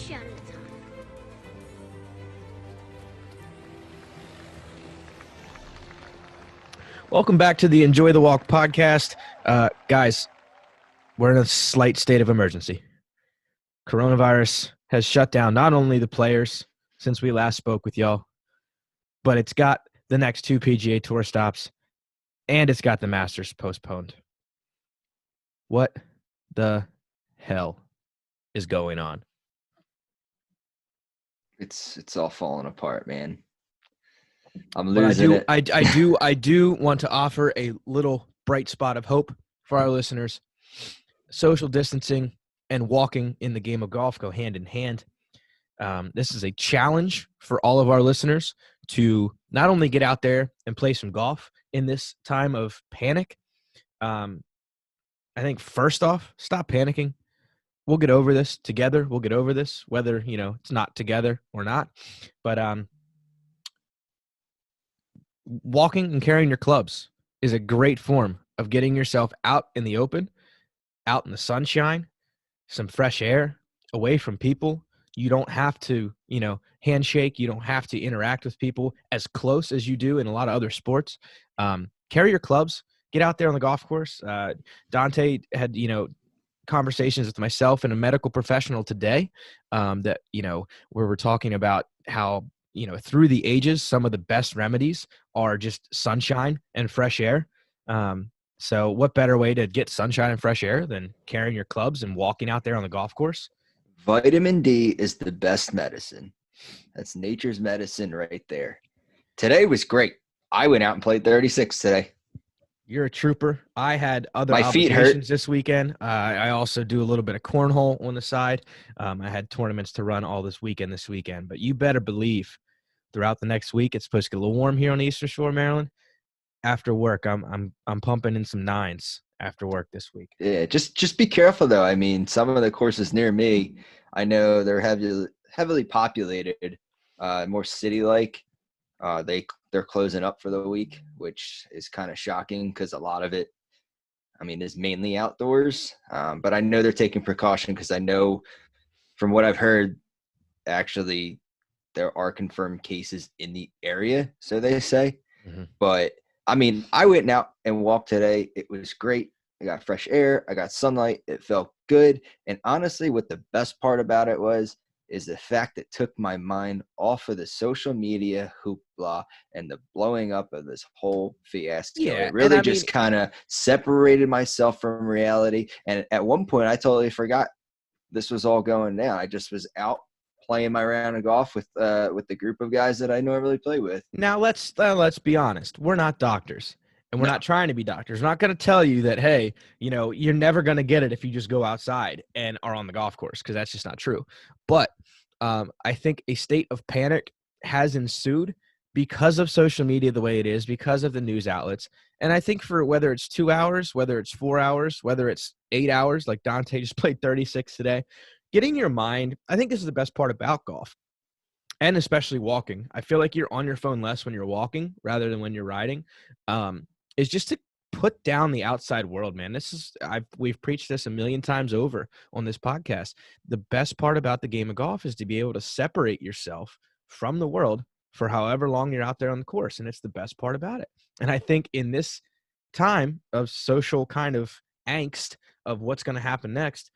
sunshine at a time. Welcome back to the Enjoy the Walk podcast. Guys, we're in a slight state of emergency. Coronavirus has shut down not only the players since we last spoke with y'all, but it's got the next 2 PGA Tour stops, and it's got the Masters postponed. What the hell is going on? It's all falling apart, man. I'm But losing it. I do want to offer a little bright spot of hope for our listeners. Social distancing and walking in the game of golf go hand in hand. This is a challenge for all of our listeners to not only get out there and play some golf in this time of panic. I think first off, stop panicking. We'll get over this together. We'll get over this, whether, it's not together or not. But walking and carrying your clubs is a great form of getting yourself out in the open, out in the sunshine, some fresh air, away from people. You don't have to, handshake. You don't have to interact with people as close as you do in a lot of other sports. Carry your clubs. Get out there on the golf course. Dante had, conversations with myself and a medical professional today that, where we're talking about how, through the ages, some of the best remedies are just sunshine and fresh air. So what better way to get sunshine and fresh air than carrying your clubs and walking out there on the golf course? Vitamin D is the best medicine. That's nature's medicine right there. Today was great. I went out and played 36 today. You're a trooper. I had other My feet obligations hurt. this weekend. I also do a little bit of cornhole on the side. I had tournaments to run all this weekend, but you better believe throughout the next week, it's supposed to get a little warm here on the Eastern Shore, Maryland. After work, I'm pumping in some 9s after work this week. Yeah, just be careful though. I mean, some of the courses near me, I know they're heavily populated, more city-like. They're closing up for the week, which is kind of shocking because a lot of it, is mainly outdoors. But I know they're taking precaution because I know from what I've heard, actually, there are confirmed cases in the area, so they say. Mm-hmm. But, I went out and walked today. It was great. I got fresh air. I got sunlight. It felt good. And honestly, what the best part about it is the fact that took my mind off of the social media hoopla and the blowing up of this whole fiasco. Yeah, it really just kind of separated myself from reality. And at one point, I totally forgot this was all going down. I just was out playing my round of golf with the group of guys that I normally play with. Now, let's be honest. We're not doctors, and we're not trying to be doctors. We're not going to tell you that, hey, you're never going to get it if you just go outside and are on the golf course, because that's just not true. But I think a state of panic has ensued because of social media the way it is, because of the news outlets. And I think for whether it's 2 hours, whether it's 4 hours, whether it's 8 hours, like Dante just played 36 today, getting your mind, I think this is the best part about golf, and especially walking. I feel like you're on your phone less when you're walking rather than when you're riding, is just to put down the outside world, man. We've preached this a million times over on this podcast. The best part about the game of golf is to be able to separate yourself from the world for however long you're out there on the course, and it's the best part about it. And I think in this time of social kind of angst of what's going to happen next,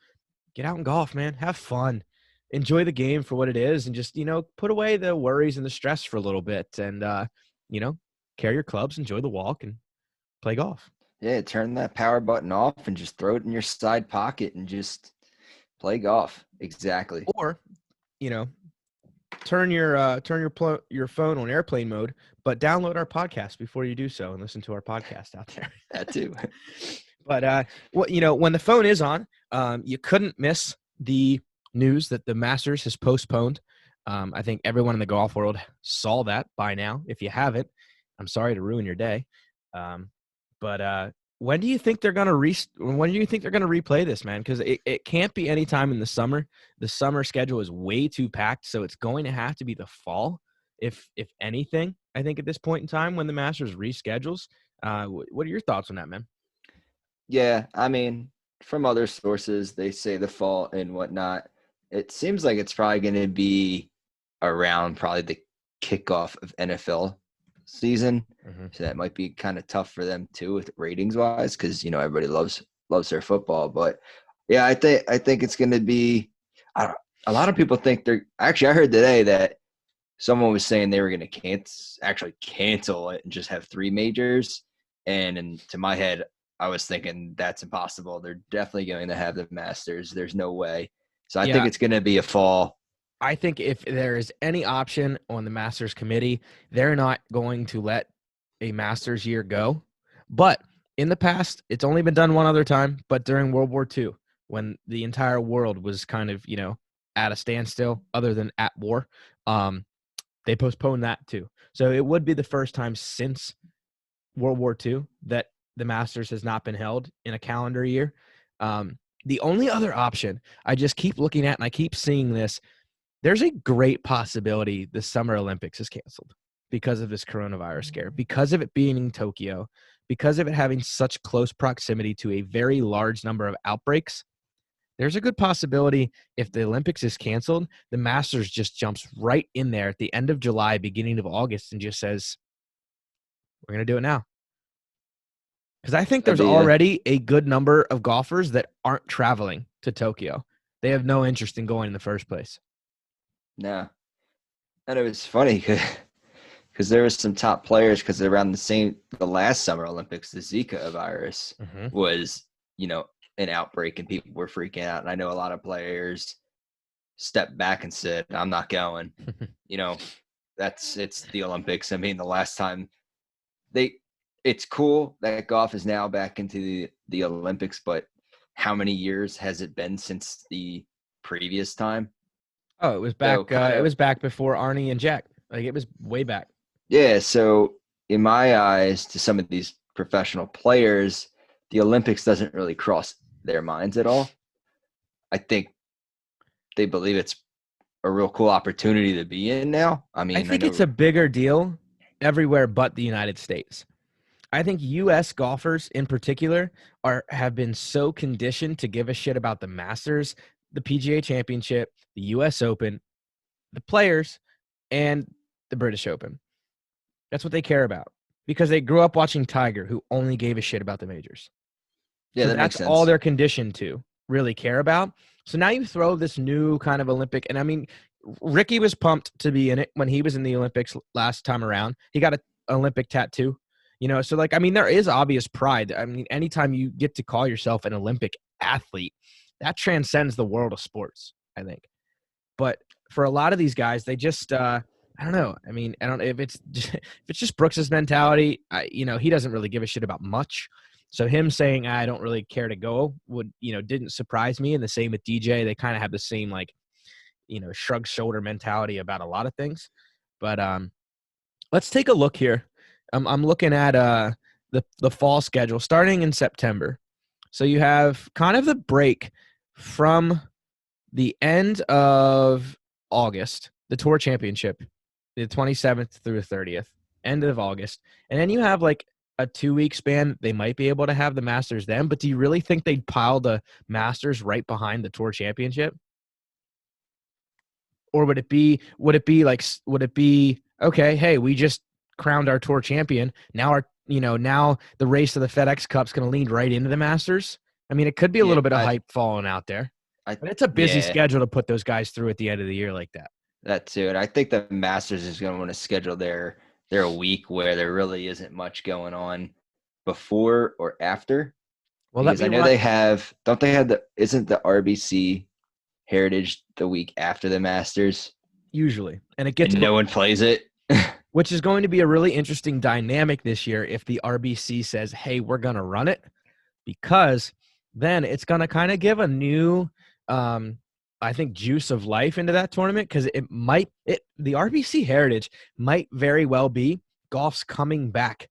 get out and golf, man. Have fun. Enjoy the game for what it is, and just, put away the worries and the stress for a little bit, and, carry your clubs, enjoy the walk, and play golf. Yeah, turn that power button off and just throw it in your side pocket and just play golf. Exactly. Or, turn your phone on airplane mode, but download our podcast before you do so and listen to our podcast out there. That too. But when the phone is on, you couldn't miss the news that the Masters has postponed. I think everyone in the golf world saw that by now. If you haven't, I'm sorry to ruin your day. But when do you think they're gonna replay this, man? Because it can't be any time in the summer. The summer schedule is way too packed, so it's going to have to be the fall, if anything. I think at this point in time when the Masters reschedules. What are your thoughts on that, man? Yeah, from other sources, they say the fall and whatnot. it seems like it's probably going to be around probably the kickoff of NFL season. Mm-hmm. So that might be kind of tough for them too, with ratings wise, because everybody loves their football. But yeah, I think it's going to be. I don't, a lot of people think they're actually. I heard today that someone was saying they were going to cancel it and just have three majors. And to my head, I was thinking that's impossible. They're definitely going to have the Masters. There's no way. So I think Yeah, it's going to be a fall. I think if there is any option on the Masters committee, they're not going to let a Masters year go. But in the past, it's only been done one other time, but during World War II, when the entire world was kind of, at a standstill other than at war, they postponed that too. So it would be the first time since World War II that the Masters has not been held in a calendar year. The only other option I just keep looking at, and I keep seeing this, there's a great possibility the Summer Olympics is canceled because of this coronavirus scare, because of it being in Tokyo, because of it having such close proximity to a very large number of outbreaks. There's a good possibility if the Olympics is canceled, the Masters just jumps right in there at the end of July, beginning of August, and just says, we're going to do it now. Because I think That'd there's be a already a good number of golfers that aren't traveling to Tokyo. They have no interest in going in the first place. no. And it was funny because there was some top players because around the last Summer Olympics, the Zika virus Mm-hmm. was, an outbreak and people were freaking out. And I know a lot of players stepped back and said, I'm not going. You know, it's the Olympics. I mean, the last time it's cool that golf is now back into the Olympics, but how many years has it been since the previous time? Oh, it was So back. kind It of, was back before Arnie and Jack. Like it was way back. yeah. So in my eyes, to some of these professional players, the Olympics doesn't really cross their minds at all. I think they believe it's a real cool opportunity to be in now. I I mean, I think it's know, a bigger deal everywhere but the United States. I think U.S. golfers in particular have been so conditioned to give a shit about the Masters, the PGA Championship, the U.S. Open, the players, and the British Open. That's what they care about because they grew up watching Tiger, who only gave a shit about the majors. yeah, So that makes that's all sense. they're conditioned to really care about. So now you throw this new kind of Olympic, and I mean, Ricky was pumped to be in it when he was in the Olympics last time around. He got an Olympic tattoo, so like, I mean, there is obvious pride. I mean, anytime you get to call yourself an Olympic athlete, that transcends the world of sports, I think. But for a lot of these guys, they just, I don't know. I mean, I don't if it's if it's just Brooks's mentality. He doesn't really give a shit about much. So him saying I don't really care to go didn't surprise me. And the same with DJ. They kind of have the same like shrug shoulder mentality about a lot of things. But let's take a look here. I'm looking at the fall schedule starting in September. So you have kind of the break from the end of August, the Tour Championship, the 27th through the 30th, end of August. And then you have like a 2-week span. They might be able to have the Masters then, but do you really think they'd pile the Masters right behind the Tour Championship? Or would it be okay, hey, we just crowned our Tour champion. Now the race to the FedEx Cup's going to lead right into the Masters. I mean, it could be a Yeah, little bit of hype falling out there. But it's a busy yeah, schedule to put those guys through at the end of the year like that. that too. And I think the Masters is going to want to schedule their week where there really isn't much going on before or after, Well, let because me I know run don't they have isn't the RBC Heritage the week after the Masters usually, and it gets and no one plays it? which is going to be a really interesting dynamic this year if the RBC says, "Hey, we're going to run it," because then it's going to kind of give a new I think juice of life into that tournament because the RBC Heritage might very well be golf's coming back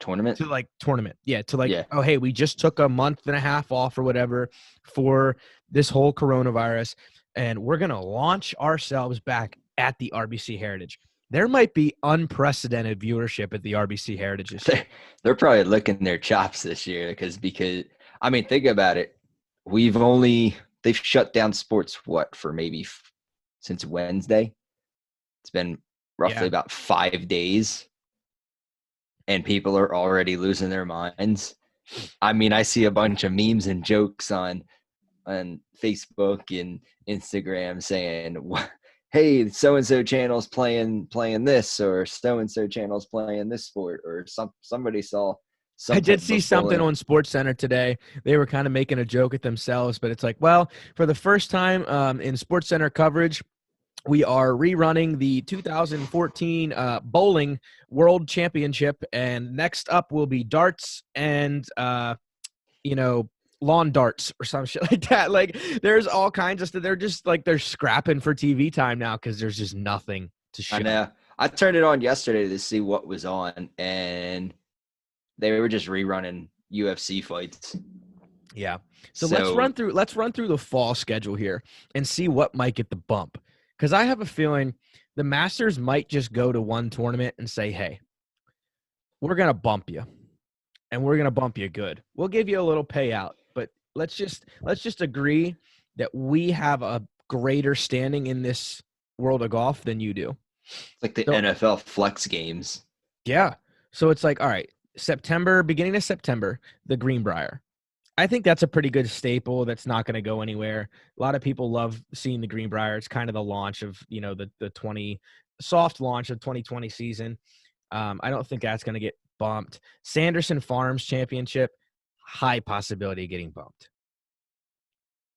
Tournament? to like tournament. Yeah, to like, Yeah. oh, hey, we just took a month and a half off or whatever for this whole coronavirus, and we're going to launch ourselves back at the RBC Heritage. There might be unprecedented viewership at the RBC Heritage this year. They're probably licking their chops this year because I mean, think about it. We've only they've shut down sports for maybe since Wednesday. It's been roughly Yeah. about 5 days, and people are already losing their minds. I mean, I see a bunch of memes and jokes on Facebook and Instagram saying, "Hey, so and so channel's playing this, or so and so channel's playing this sport," or somebody saw I some did type see of something bullying. on Sports Center today. They were kind of making a joke at themselves, but it's like, well, for the first time in Sports Center coverage, we are rerunning the 2014 bowling world championship, and next up will be darts and you know, lawn darts or some shit like that. Like, there's all kinds of stuff. They're just like they're scrapping for TV time now because there's just nothing to I show. know. I turned it on yesterday to see what was on, and they were just rerunning UFC fights. Yeah. So So let's run through the fall schedule here and see what might get the bump. Because I have a feeling the Masters might just go to one tournament and say, hey, we're gonna bump you. And we're gonna bump you good. We'll give you a little payout, but let's just agree that we have a greater standing in this world of golf than you do. it's like the So NFL flex games. yeah. So it's like, all right, September, beginning of September, the Greenbrier. I think that's a pretty good staple that's not going to go anywhere. A lot of people love seeing the Greenbrier. It's kind of the launch of, the 20 soft launch of 2020 season. I don't think that's going to get bumped. Sanderson Farms Championship, high possibility of getting bumped.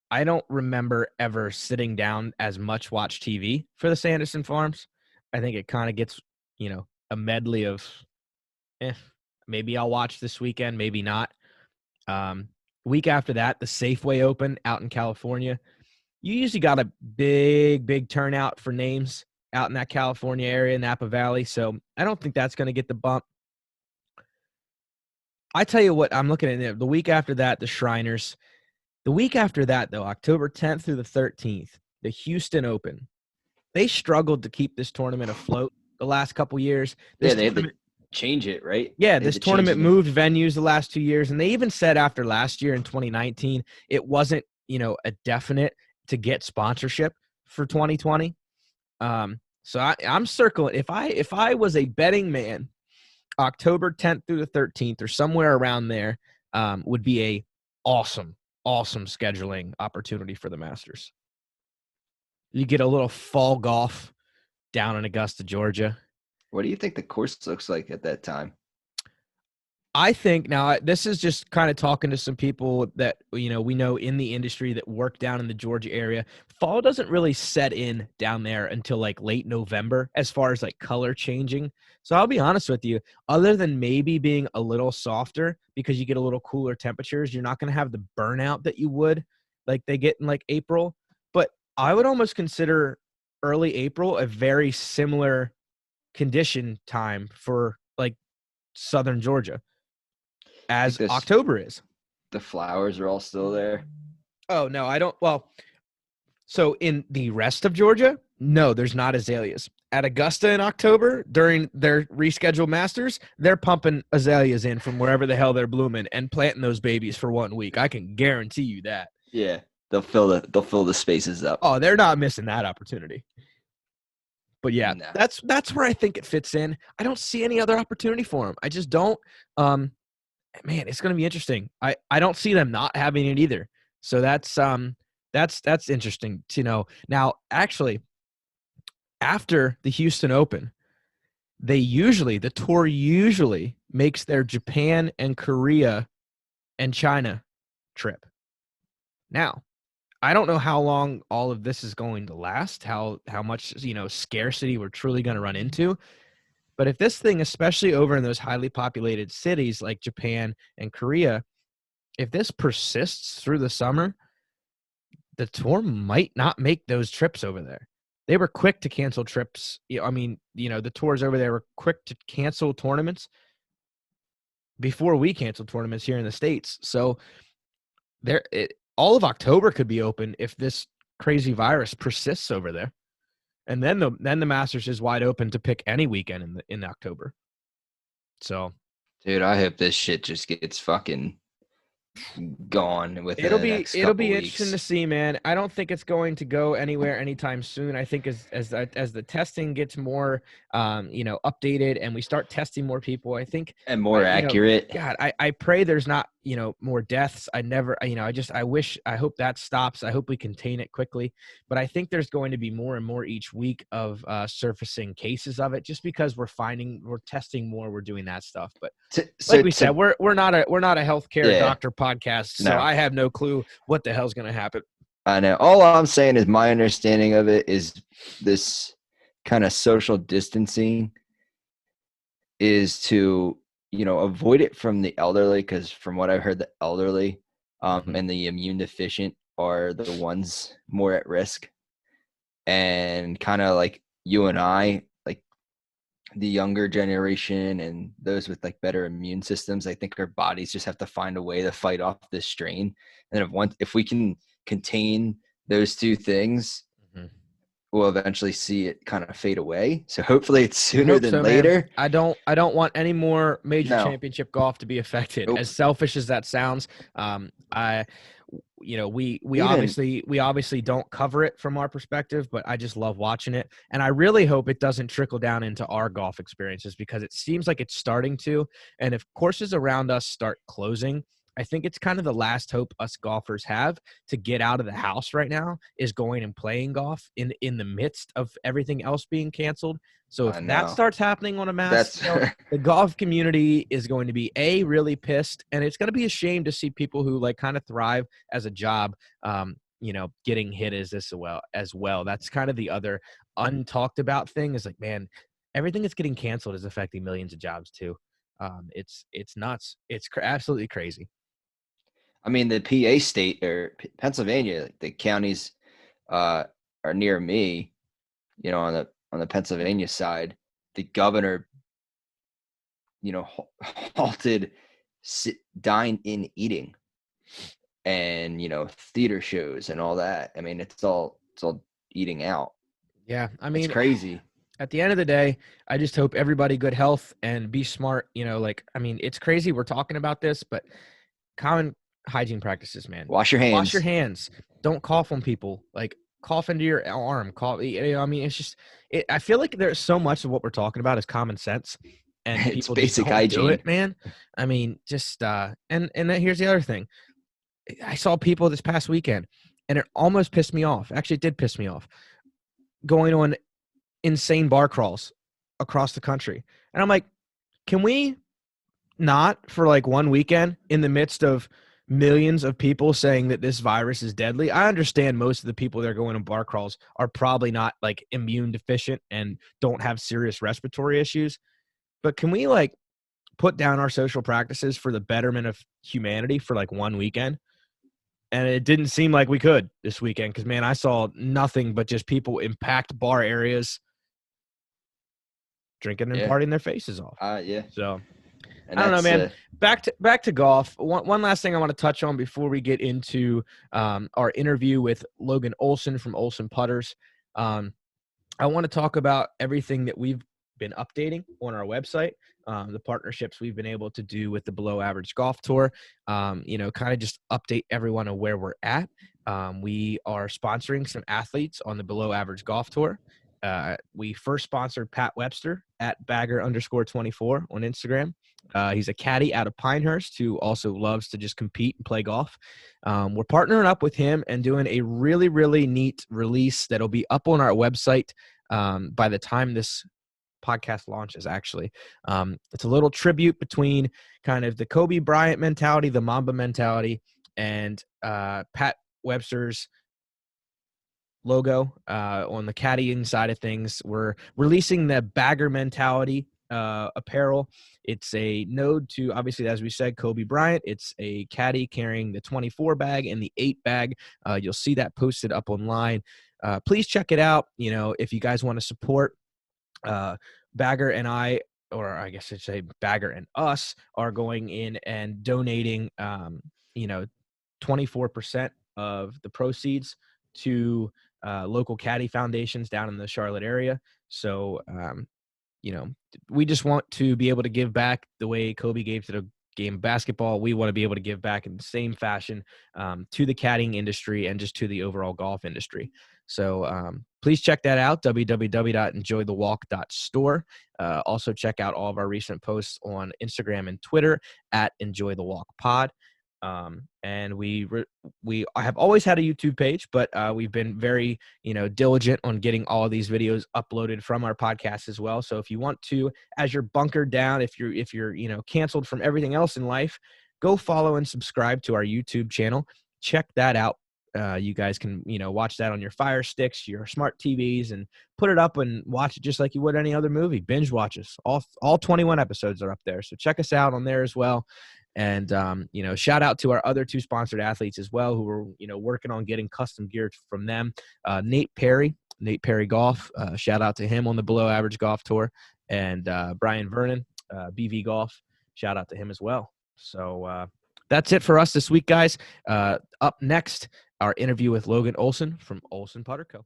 I don't remember ever sitting down as much watch TV for the Sanderson Farms. I think it kind of gets, a medley of, maybe I'll watch this weekend, maybe not. Um, Week after that, the Safeway Open out in California. You usually got a big turnout for names out in that California area, Napa Valley. So I don't think that's going to get the bump. I tell you what, I'm looking at it. The week after that, the Shriners. The week after that, though, October 10th through the 13th, the Houston Open. They struggled to keep this tournament afloat the last couple years. Yeah, This they had to tournament, change it, right? yeah, They had this to change tournament it. moved venues the last 2 years, and they even said after last year in 2019, it wasn't, a definite to get sponsorship for 2020. So I'm circling. If I was a betting man, October 10th through the 13th or somewhere around there would be a awesome scheduling opportunity for the Masters. You get a little fall golf down in Augusta, Georgia. What do you think the course looks like at that time? I think now this is just kind of talking to some people that we know in the industry that work down in the Georgia area. Fall doesn't really set in down there until like late November as far as like color changing. So I'll be honest with you, other than maybe being a little softer because you get a little cooler temperatures, you're not going to have the burnout that you would like they get in like April. But I would almost consider early April a very similar condition time for like southern Georgia I think as this October is. the flowers are all still there. Oh, no, I don't. Well, so in the rest of Georgia, no, there's not azaleas. At Augusta in October, during their rescheduled Masters, they're pumping azaleas in from wherever the hell they're blooming and planting those babies for 1 week. I can guarantee you that. Yeah, they'll fill the spaces up. Oh, they're not missing that opportunity. But yeah, No, that's where I think it fits in. I don't see any other opportunity for them. I just don't. Man, it's going to be interesting. I don't see them not having it either. So that's interesting to know. Now, actually, after the Houston Open, the tour usually makes their Japan and Korea and China trip. Now, I don't know how long all of this is going to last, how much, scarcity we're truly going to run into. But if this thing, especially over in those highly populated cities like Japan and Korea, if this persists through the summer, the tour might not make those trips over there. They were quick to cancel trips. The tours over there were quick to cancel tournaments before we canceled tournaments here in the States. So all of October could be open if this crazy virus persists over there. And then the Masters is wide open to pick any weekend in October. So, dude, I hope this shit just gets fucking gone within It'll the be next it'll couple be interesting to weeks. see, man. I don't think it's going to go anywhere anytime soon. I think as the testing gets more updated and we start testing more people, I think And more accurate. God, I pray there's not, more deaths. I hope that stops. I hope we contain it quickly. But I think there's going to be more and more each week of surfacing cases of it just because we're testing more, we're doing that stuff. But like we said, we're not a healthcare Yeah, doctor podcast, so no. I have no clue what the hell's going to happen. I know. All I'm saying is my understanding of it is this kind of social distancing is to, avoid it from the elderly, because from what I've heard, the elderly and the immune deficient are the ones more at risk. And kind of like you and I, like the younger generation and those with like better immune systems, I think our bodies just have to find a way to fight off this strain. And if we can contain those two things, we'll eventually see it kind of fade away. So hopefully it's I sooner hope than so, man. later. I don't want any more major No. championship golf to be affected. Nope. As selfish as that sounds, I we Even obviously don't cover it from our perspective, but I just love watching it, and I really hope it doesn't trickle down into our golf experiences because it seems like it's starting to. And if courses around us start closing, I think it's kind of the last hope us golfers have to get out of the house right now is going and playing golf in the midst of everything else being canceled. So if I that know. starts happening on a mass That's scale, the golf community is going to be really pissed, and it's going to be a shame to see people who like kind of thrive as a job, getting hit as well. That's kind of the other untalked about thing is like, man, everything that's getting canceled is affecting millions of jobs too. It's nuts. It's absolutely crazy. I mean, the PA state or Pennsylvania, the counties are near me, on the Pennsylvania side. The governor, halted dine in eating and, theater shows and all that. I mean, it's all eating out. Yeah, I It's mean, crazy. at the end of the day, I just hope everybody good health and be smart. I mean, it's crazy we're talking about this, but common hygiene practices, man. Wash your Wash your hands. hands. Don't cough on people. Like cough into your arm. Cough. I mean, it's just. I feel like there's so much of what we're talking about is common sense, and It's people just basic don't do hygiene. it, man. I mean, just and then here's the other thing. I saw people this past weekend, and it almost pissed me off. Actually, it did piss me off. Going on insane bar crawls across the country, and I'm like, can we not for like one weekend in the midst of millions of people saying that this virus is deadly? I understand most of the people that are going on bar crawls are probably not like immune deficient and don't have serious respiratory issues. But can we like put down our social practices for the betterment of humanity for like one weekend? And it didn't seem like we could this weekend because, man, I saw nothing but just people in packed bar areas drinking and Yeah. partying their faces off. Yeah. So And I don't know, that's man. Back to golf. One last thing I want to touch on before we get into our interview with Logan Olson from Olson Putters. I want to talk about everything that we've been updating on our website, the partnerships we've been able to do with the Below Average Golf Tour. Kind of just update everyone on where we're at. We are sponsoring some athletes on the Below Average Golf Tour. We first sponsored Pat Webster at bagger_24 on Instagram. He's a caddy out of Pinehurst who also loves to just compete and play golf. We're partnering up with him and doing a really, really neat release that'll be up on our website by the time this podcast launches, actually. It's a little tribute between kind of the Kobe Bryant mentality, the Mamba mentality, and Pat Webster's logo on the caddying side of things. We're releasing the bagger mentality apparel. It's a node to, obviously, as we said, Kobe Bryant. It's a caddy carrying the 24 bag and the 8 bag. You'll see that posted up online. Please check it out. If you guys want to support Bagger and I, or I guess I should say Bagger and us, are going in and donating 24% of the proceeds to local caddy foundations down in the Charlotte area. So, we just want to be able to give back the way Kobe game of basketball. We want to be able to give back in the same fashion to the caddying industry and just to the overall golf industry. So please check that out, www.enjoythewalk.store. Also check out all of our recent posts on Instagram and Twitter at enjoythewalkpod. And we have always had a YouTube page, but we've been very, diligent on getting all of these videos uploaded from our podcast as well. So if you want to, as you're bunkered down, if you're canceled from everything else in life, go follow and subscribe to our YouTube channel. Check that out. You guys can, watch that on your Fire Sticks, your smart TVs, and put it up and watch it just like you would any other movie. Binge watch us. All 21 episodes are up there. So check us out on there as well. And, shout out to our other 2 sponsored athletes as well, who are, working on getting custom gear from them. Nate Perry Golf. Shout out to him on the Below Average Golf Tour. And Brian Vernon, BV Golf. Shout out to him as well. So that's it for us this week, guys. Up next, our interview with Logan Olson from Olson Putter Co.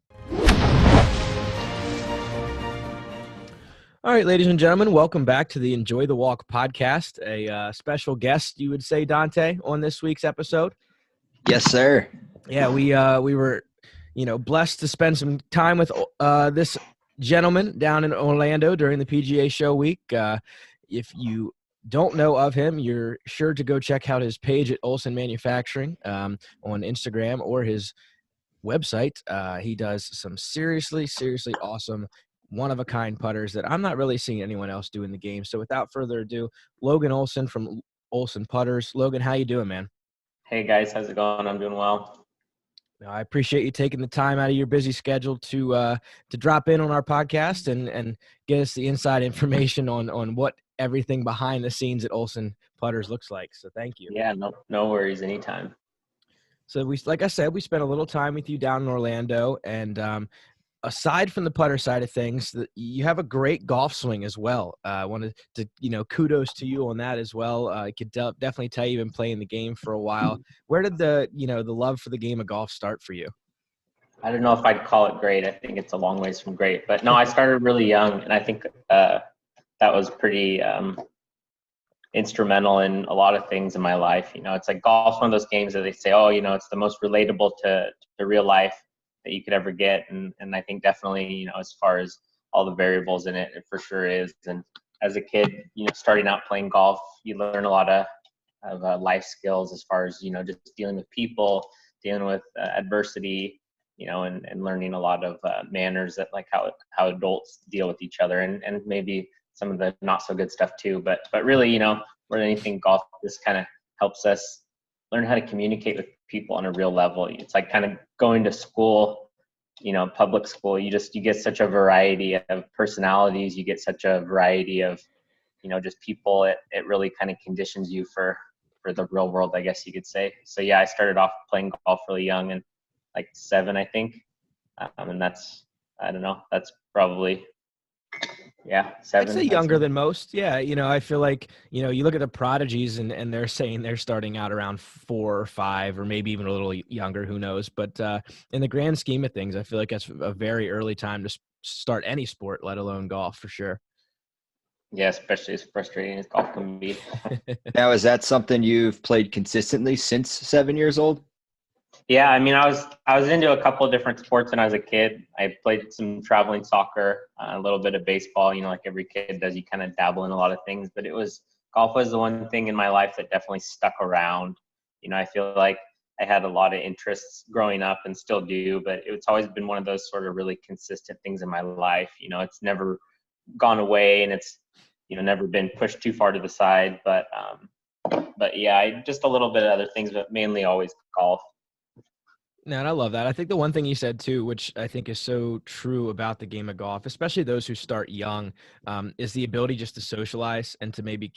All right, ladies and gentlemen, welcome back to the Enjoy the Walk podcast. A special guest, you would say, Dante, on this week's episode. Yes, sir. Yeah, we were, blessed to spend some time with this gentleman down in Orlando during the PGA Show week. If you don't know of him, you're sure to go check out his page at Olson Manufacturing on Instagram or his website. He does some seriously awesome one-of-a-kind putters that I'm not really seeing anyone else do in the game. So without further ado, Logan Olson from Olson Putters. Logan, how you doing, man? Hey guys, how's it going? I'm doing well. I appreciate you taking the time out of your busy schedule to drop in on our podcast and get us the inside information on what everything behind the scenes at Olson Putters looks like. So thank you. Yeah, no worries, anytime. So like I said, we spent a little time with you down in Orlando, and aside from the putter side of things, you have a great golf swing as well. I wanted to, kudos to you on that as well. I could definitely tell you've been playing the game for a while. Where did the love for the game of golf start for you? I don't know if I'd call it great. I think it's a long ways from great. But no, I started really young, and I think that was pretty instrumental in a lot of things in my life. It's like golf's one of those games that they say, oh, it's the most relatable to real life that you could ever get. And I think definitely, as far as all the variables in it, it for sure is. And as a kid, starting out playing golf, you learn a lot of life skills as far as, just dealing with people, dealing with adversity, and learning a lot of manners that like how adults deal with each other and maybe some of the not so good stuff too. But really, more than anything, golf just kind of helps us learn how to communicate with people on a real level. It's like kind of going to school, public school. You get such a variety of personalities. You get such a variety of, just people. It really kind of conditions you for the real world, I guess you could say. So yeah, I started off playing golf really young, and like 7, I think. And that's probably, yeah, 7. I'd say younger than most. Yeah, I feel like, you look at the prodigies and they're saying they're starting out around 4 or 5 or maybe even a little younger, who knows. But in the grand scheme of things, I feel like that's a very early time to start any sport, let alone golf, for sure. Yeah, especially as frustrating as golf can be. Now, is that something you've played consistently since 7 years old? Yeah, I mean, I was into a couple of different sports when I was a kid. I played some traveling soccer, a little bit of baseball. Like every kid does, you kind of dabble in a lot of things. But golf was the one thing in my life that definitely stuck around. I feel like I had a lot of interests growing up and still do, but it's always been one of those sort of really consistent things in my life. It's never gone away, and it's never been pushed too far to the side. But yeah, just a little bit of other things, but mainly always golf. No, and I love that. I think the one thing you said too, which I think is so true about the game of golf, especially those who start young, is the ability just to socialize and to maybe,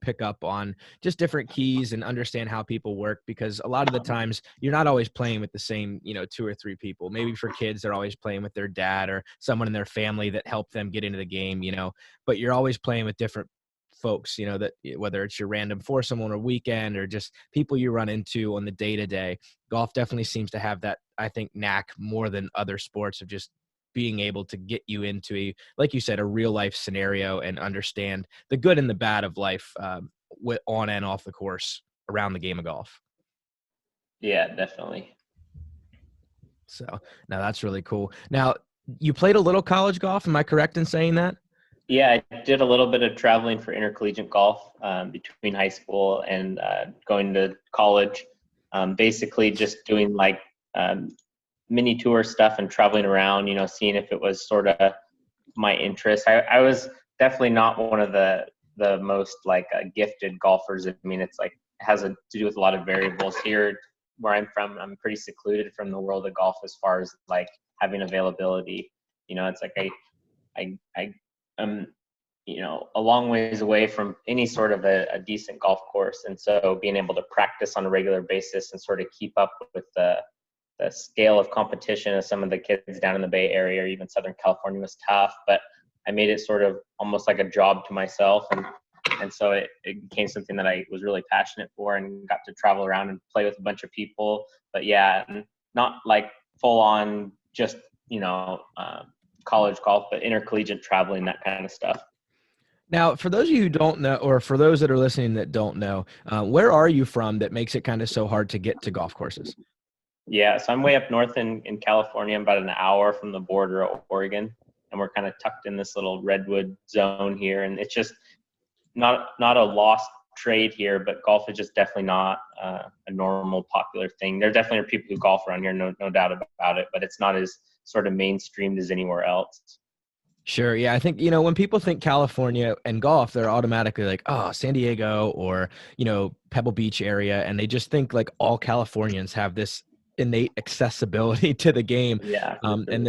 pick up on just different keys and understand how people work. Because a lot of the times you're not always playing with the same, 2 or 3 people. Maybe for kids, they're always playing with their dad or someone in their family that helped them get into the game, but you're always playing with different folks, that whether it's your random foursome on a weekend or just people you run into on the day-to-day. Golf definitely seems to have that, I think, knack more than other sports of just being able to get you into like you said, a real life scenario and understand the good and the bad of life on and off the course around the game of golf. Yeah, definitely. So now that's really cool. Now, you played a little college golf. Am I correct in saying that? Yeah, I did a little bit of traveling for intercollegiate golf between high school and going to college. Basically, just doing like mini tour stuff and traveling around, seeing if it was sort of my interest. I was definitely not one of the most like gifted golfers. I mean, it's like it has to do with a lot of variables here. Where I'm from, I'm pretty secluded from the world of golf as far as like having availability. It's like I'm a long ways away from any sort of a decent golf course, and so being able to practice on a regular basis and sort of keep up with the scale of competition of some of the kids down in the Bay Area or even Southern California was tough. But I made it sort of almost like a job to myself, and so it became something that I was really passionate for and got to travel around and play with a bunch of people. But yeah, not like full on just college golf, but intercollegiate traveling, that kind of stuff. Now, for those of you who don't know, or for those that are listening that don't know, where are you from that makes it kind of so hard to get to golf courses? Yeah, so I'm way up north in California. I'm about an hour from the border of Oregon, and we're kind of tucked in this little redwood zone here. And it's just not a lost trade here, but golf is just definitely not a normal popular thing. There definitely are people who golf around here, no doubt about it, but it's not as sort of mainstreamed as anywhere else. Sure. Yeah. I think, when people think California and golf, they're automatically like, oh, San Diego or, Pebble Beach area. And they just think like all Californians have this innate accessibility to the game. Yeah. And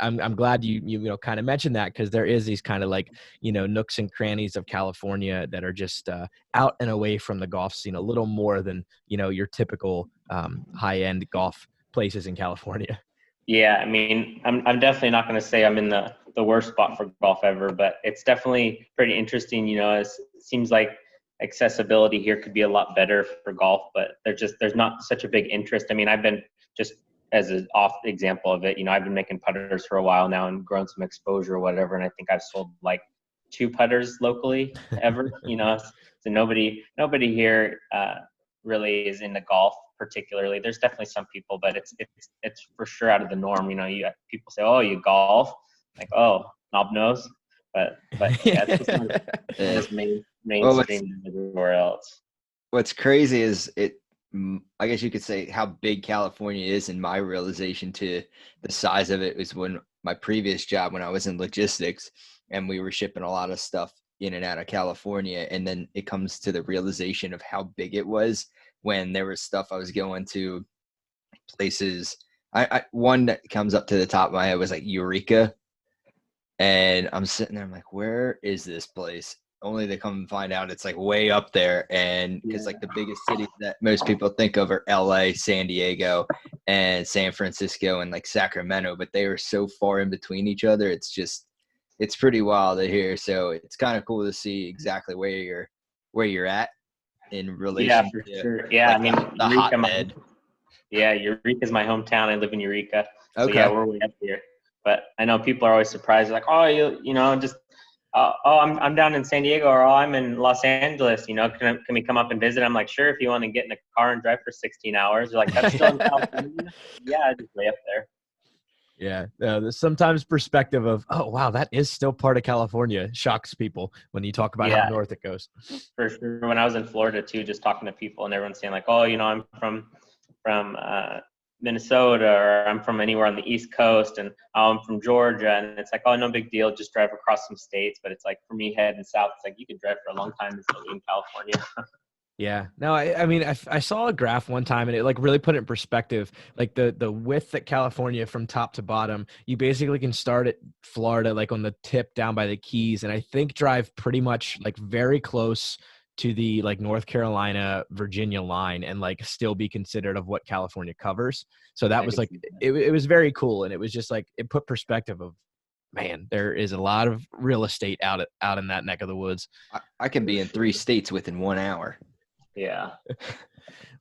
I'm glad you kind of mentioned that, because there is these kind of like, nooks and crannies of California that are just out and away from the golf scene a little more than, your typical high end golf places in California. Yeah, I mean, I'm definitely not going to say I'm in the worst spot for golf ever, but it's definitely pretty interesting. It seems like accessibility here could be a lot better for golf, but there's not such a big interest. I mean, I've been, just as an off example of it, I've been making putters for a while now and grown some exposure or whatever, and I think I've sold like 2 putters locally ever. So nobody here really is into golf particularly. There's definitely some people, but it's for sure out of the norm. You have people say, "Oh, you golf?" Like, "Oh, knob nose," but yeah, it's just not as mainstream as everywhere else. What's crazy is I guess you could say how big California is, and my realization to the size of it was when my previous job, when I was in logistics and we were shipping a lot of stuff in and out of California. And then it comes to the realization of how big it was when there was stuff I was going to places. One that comes up to the top of my head was like Eureka. And I'm sitting there, I'm like, where is this place? Only to come and find out it's like way up there. And because like the biggest cities that most people think of are LA, San Diego, and San Francisco, and like Sacramento, but they are so far in between each other. It's pretty wild to hear. So it's kind of cool to see exactly where you're at in relation. Yeah, for sure. Yeah, like, I mean, the hotbed. Yeah, Eureka's my hometown. I live in Eureka. So Okay. Yeah, we're way up here. But I know people are always surprised, like, oh, just, I'm down in San Diego, or I'm in Los Angeles. Can we come up and visit? I'm like, sure, if you want to get in a car and drive for 16 hours. They're like, that's still in California? Yeah, just way up there. Yeah, there's sometimes perspective of, oh wow, that is still part of California, shocks people when you talk about how north it goes. For sure. When I was in Florida too, just talking to people and everyone's saying like, oh, I'm from Minnesota, or I'm from anywhere on the East Coast, and I'm from Georgia, and it's like, oh, no big deal, just drive across some states. But it's like, for me, heading south, it's like you could drive for a long time and still be in California. Yeah. No, I mean, I saw a graph one time, and it like really put it in perspective, like the width at California from top to bottom. You basically can start at Florida, like on the tip down by the Keys, and I think drive pretty much like very close to the like North Carolina, Virginia line, and like still be considered of what California covers. So that was like, it was very cool. And it was just like, it put perspective of, man, there is a lot of real estate out in that neck of the woods. I can be in 3 states within 1 hour. Yeah.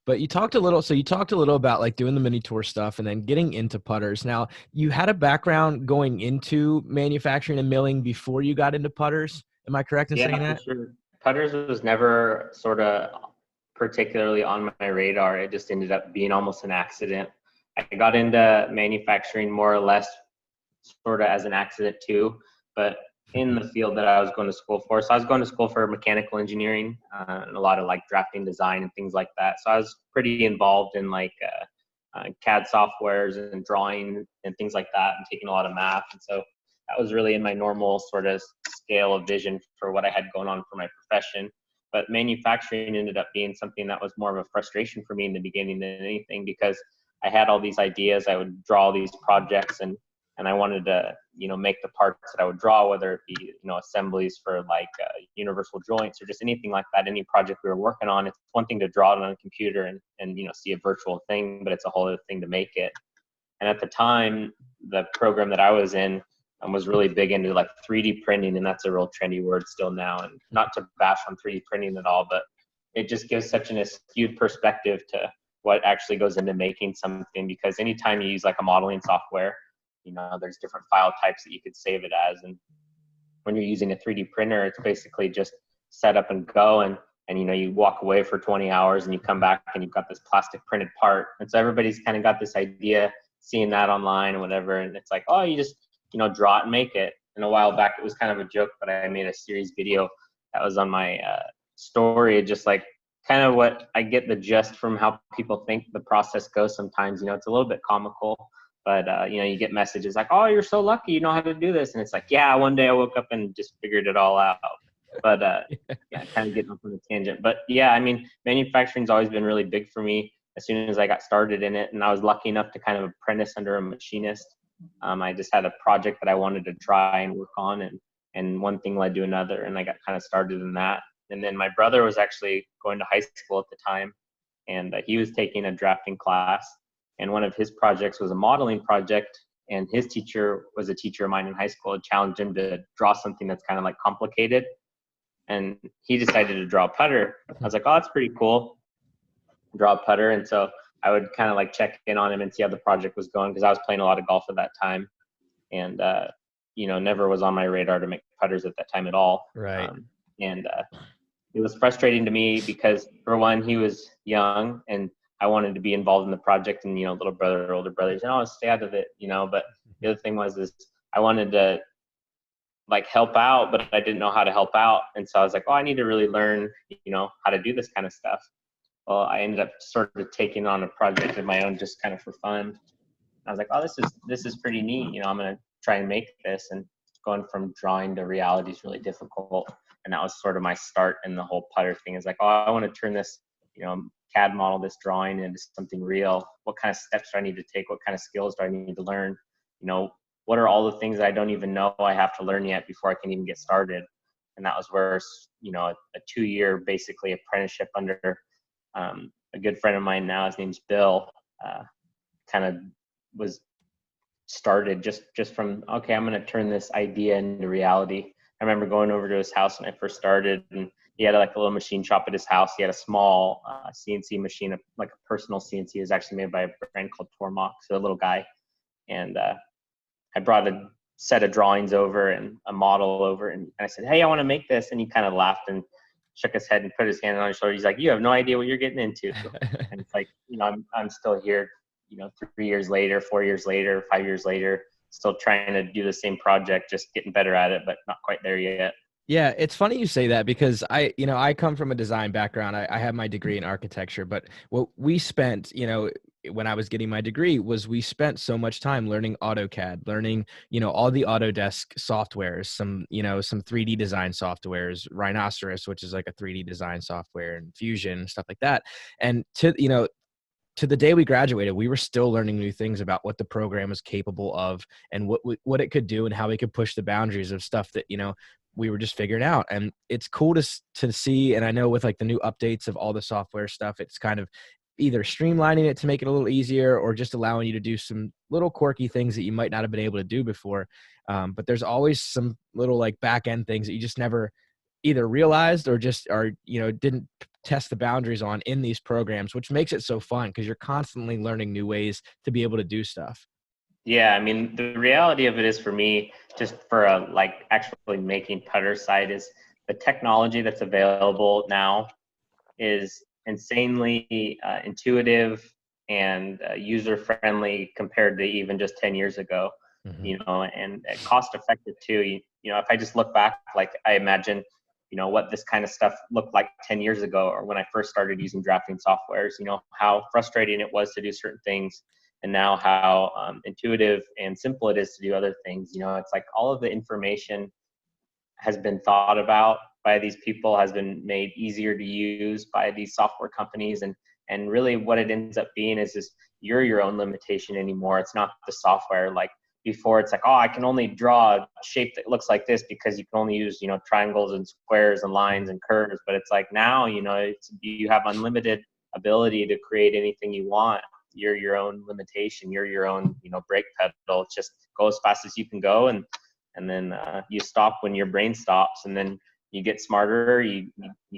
But you talked a little about like doing the mini tour stuff and then getting into putters. Now, you had a background going into manufacturing and milling before you got into putters. Am I correct in saying that? For sure. putters was never sort of particularly on my radar. It just ended up being almost an accident. I got into manufacturing more or less sort of as an accident too, but in the field that I was going to school for. So I was going to school for mechanical engineering and a lot of like drafting design and things like that. So I was pretty involved in like CAD softwares and drawing and things like that, and taking a lot of math. And so that was really in my normal sort of scale of vision for what I had going on for my profession. But manufacturing ended up being something that was more of a frustration for me in the beginning than anything, because I had all these ideas. I would draw all these projects, and I wanted to, make the parts that I would draw, whether it be, assemblies for like universal joints or just anything like that, any project we were working on. It's one thing to draw it on a computer and see a virtual thing, but it's a whole other thing to make it. And at the time, the program that I was in was really big into like 3D printing, and that's a real trendy word still now. And not to bash on 3D printing at all, but it just gives such an skewed perspective to what actually goes into making something, because anytime you use like a modeling software, there's different file types that you could save it as. And when you're using a 3D printer, it's basically just set up and go. And you walk away for 20 hours and you come back and you've got this plastic printed part. And so everybody's kind of got this idea, seeing that online or whatever. And it's like, oh, you just, draw it and make it. And a while back, it was kind of a joke, but I made a series video that was on my story, just like kind of what I get the gist from how people think the process goes sometimes. It's a little bit comical. But, you get messages like, oh, you're so lucky, you know how to do this. And it's like, yeah, one day I woke up and just figured it all out. But, yeah, kind of getting off on a tangent. But, yeah, I mean, manufacturing's always been really big for me as soon as I got started in it. And I was lucky enough to kind of apprentice under a machinist. I just had a project that I wanted to try and work on, and one thing led to another, and I got kind of started in that. And then my brother was actually going to high school at the time, and he was taking a drafting class. And one of his projects was a modeling project, and his teacher was a teacher of mine in high school, and challenged him to draw something that's kind of like complicated. And he decided to draw a putter. I was like, oh, that's pretty cool. Draw a putter. And so I would kind of like check in on him and see how the project was going, because I was playing a lot of golf at that time. And, never was on my radar to make putters at that time at all. Right. And it was frustrating to me because, for one, he was young and I wanted to be involved in the project, and, little brother, older brothers, and I'll stay out of it, but the other thing was I wanted to like help out, but I didn't know how to help out. And so I was like, oh, I need to really learn, how to do this kind of stuff. Well, I ended up sort of taking on a project of my own, just kind of for fun. I was like, oh, this is pretty neat. I'm going to try and make this. And going from drawing to reality is really difficult. And that was sort of my start in the whole putter thing. Is like, oh, I want to turn this, CAD model, this drawing, into something real. What kind of steps do I need to take? What kind of skills do I need to learn? What are all the things that I don't even know I have to learn yet before I can even get started? And that was where, a 2-year basically apprenticeship under a good friend of mine now, his name's Bill, kind of was started just from, okay, I'm going to turn this idea into reality. I remember going over to his house when I first started, and he had like a little machine shop at his house. He had a small CNC machine, like a personal CNC. It was actually made by a brand called Tormach, so a little guy. And I brought a set of drawings over and a model over, and I said, hey, I want to make this. And he kind of laughed and shook his head and put his hand on his shoulder. He's like, you have no idea what you're getting into. And it's like, I'm still here, 3 years later, 4 years later, 5 years later, still trying to do the same project, just getting better at it, but not quite there yet. Yeah, it's funny you say that, because I come from a design background. I have my degree in architecture, but what we spent, when I was getting my degree, was we spent so much time learning AutoCAD, learning, all the Autodesk softwares, some 3D design softwares, Rhinoceros, which is like a 3D design software, and Fusion, stuff like that. And to the day we graduated, we were still learning new things about what the program was capable of, and what it could do, and how it could push the boundaries of stuff that, we were just figuring out. And it's cool to see. And I know with like the new updates of all the software stuff, it's kind of either streamlining it to make it a little easier, or just allowing you to do some little quirky things that you might not have been able to do before. But there's always some little like back end things that you just never either realized or just didn't test the boundaries on in these programs, which makes it so fun, because you're constantly learning new ways to be able to do stuff. Yeah, I mean, the reality of it is, for me, just for like actually making putter side, is the technology that's available now is insanely intuitive and user friendly compared to even just 10 years ago. And cost effective too. If I just look back, like I imagine, what this kind of stuff looked like 10 years ago, or when I first started using drafting softwares, how frustrating it was to do certain things, and now how intuitive and simple it is to do other things. It's like all of the information has been thought about by these people, has been made easier to use by these software companies. And really what it ends up being is you're your own limitation anymore. It's not the software. Like before, it's like, oh, I can only draw a shape that looks like this because you can only use, triangles and squares and lines and curves. But it's like now, you have unlimited ability to create anything you want. You're your own limitation. You're your own, brake pedal. It's just go as fast as you can go. And then you stop when your brain stops, and then you get smarter, you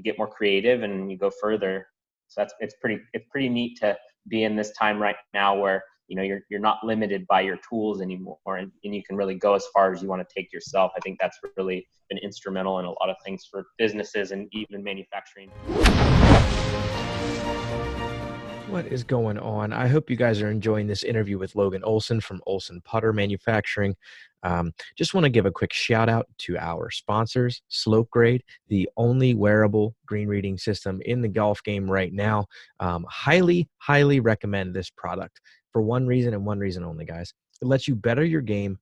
get more creative, and you go further. So it's pretty neat to be in this time right now where you're not limited by your tools anymore, and you can really go as far as you want to take yourself. I think that's really been instrumental in a lot of things for businesses and even manufacturing. What is going on? I hope you guys are enjoying this interview with Logan Olson from Olson Putter Manufacturing. Just want to give a quick shout out to our sponsors, Slope Grade, the only wearable green reading system in the golf game right now. Highly, highly recommend this product for one reason and one reason only, guys. It lets you better your game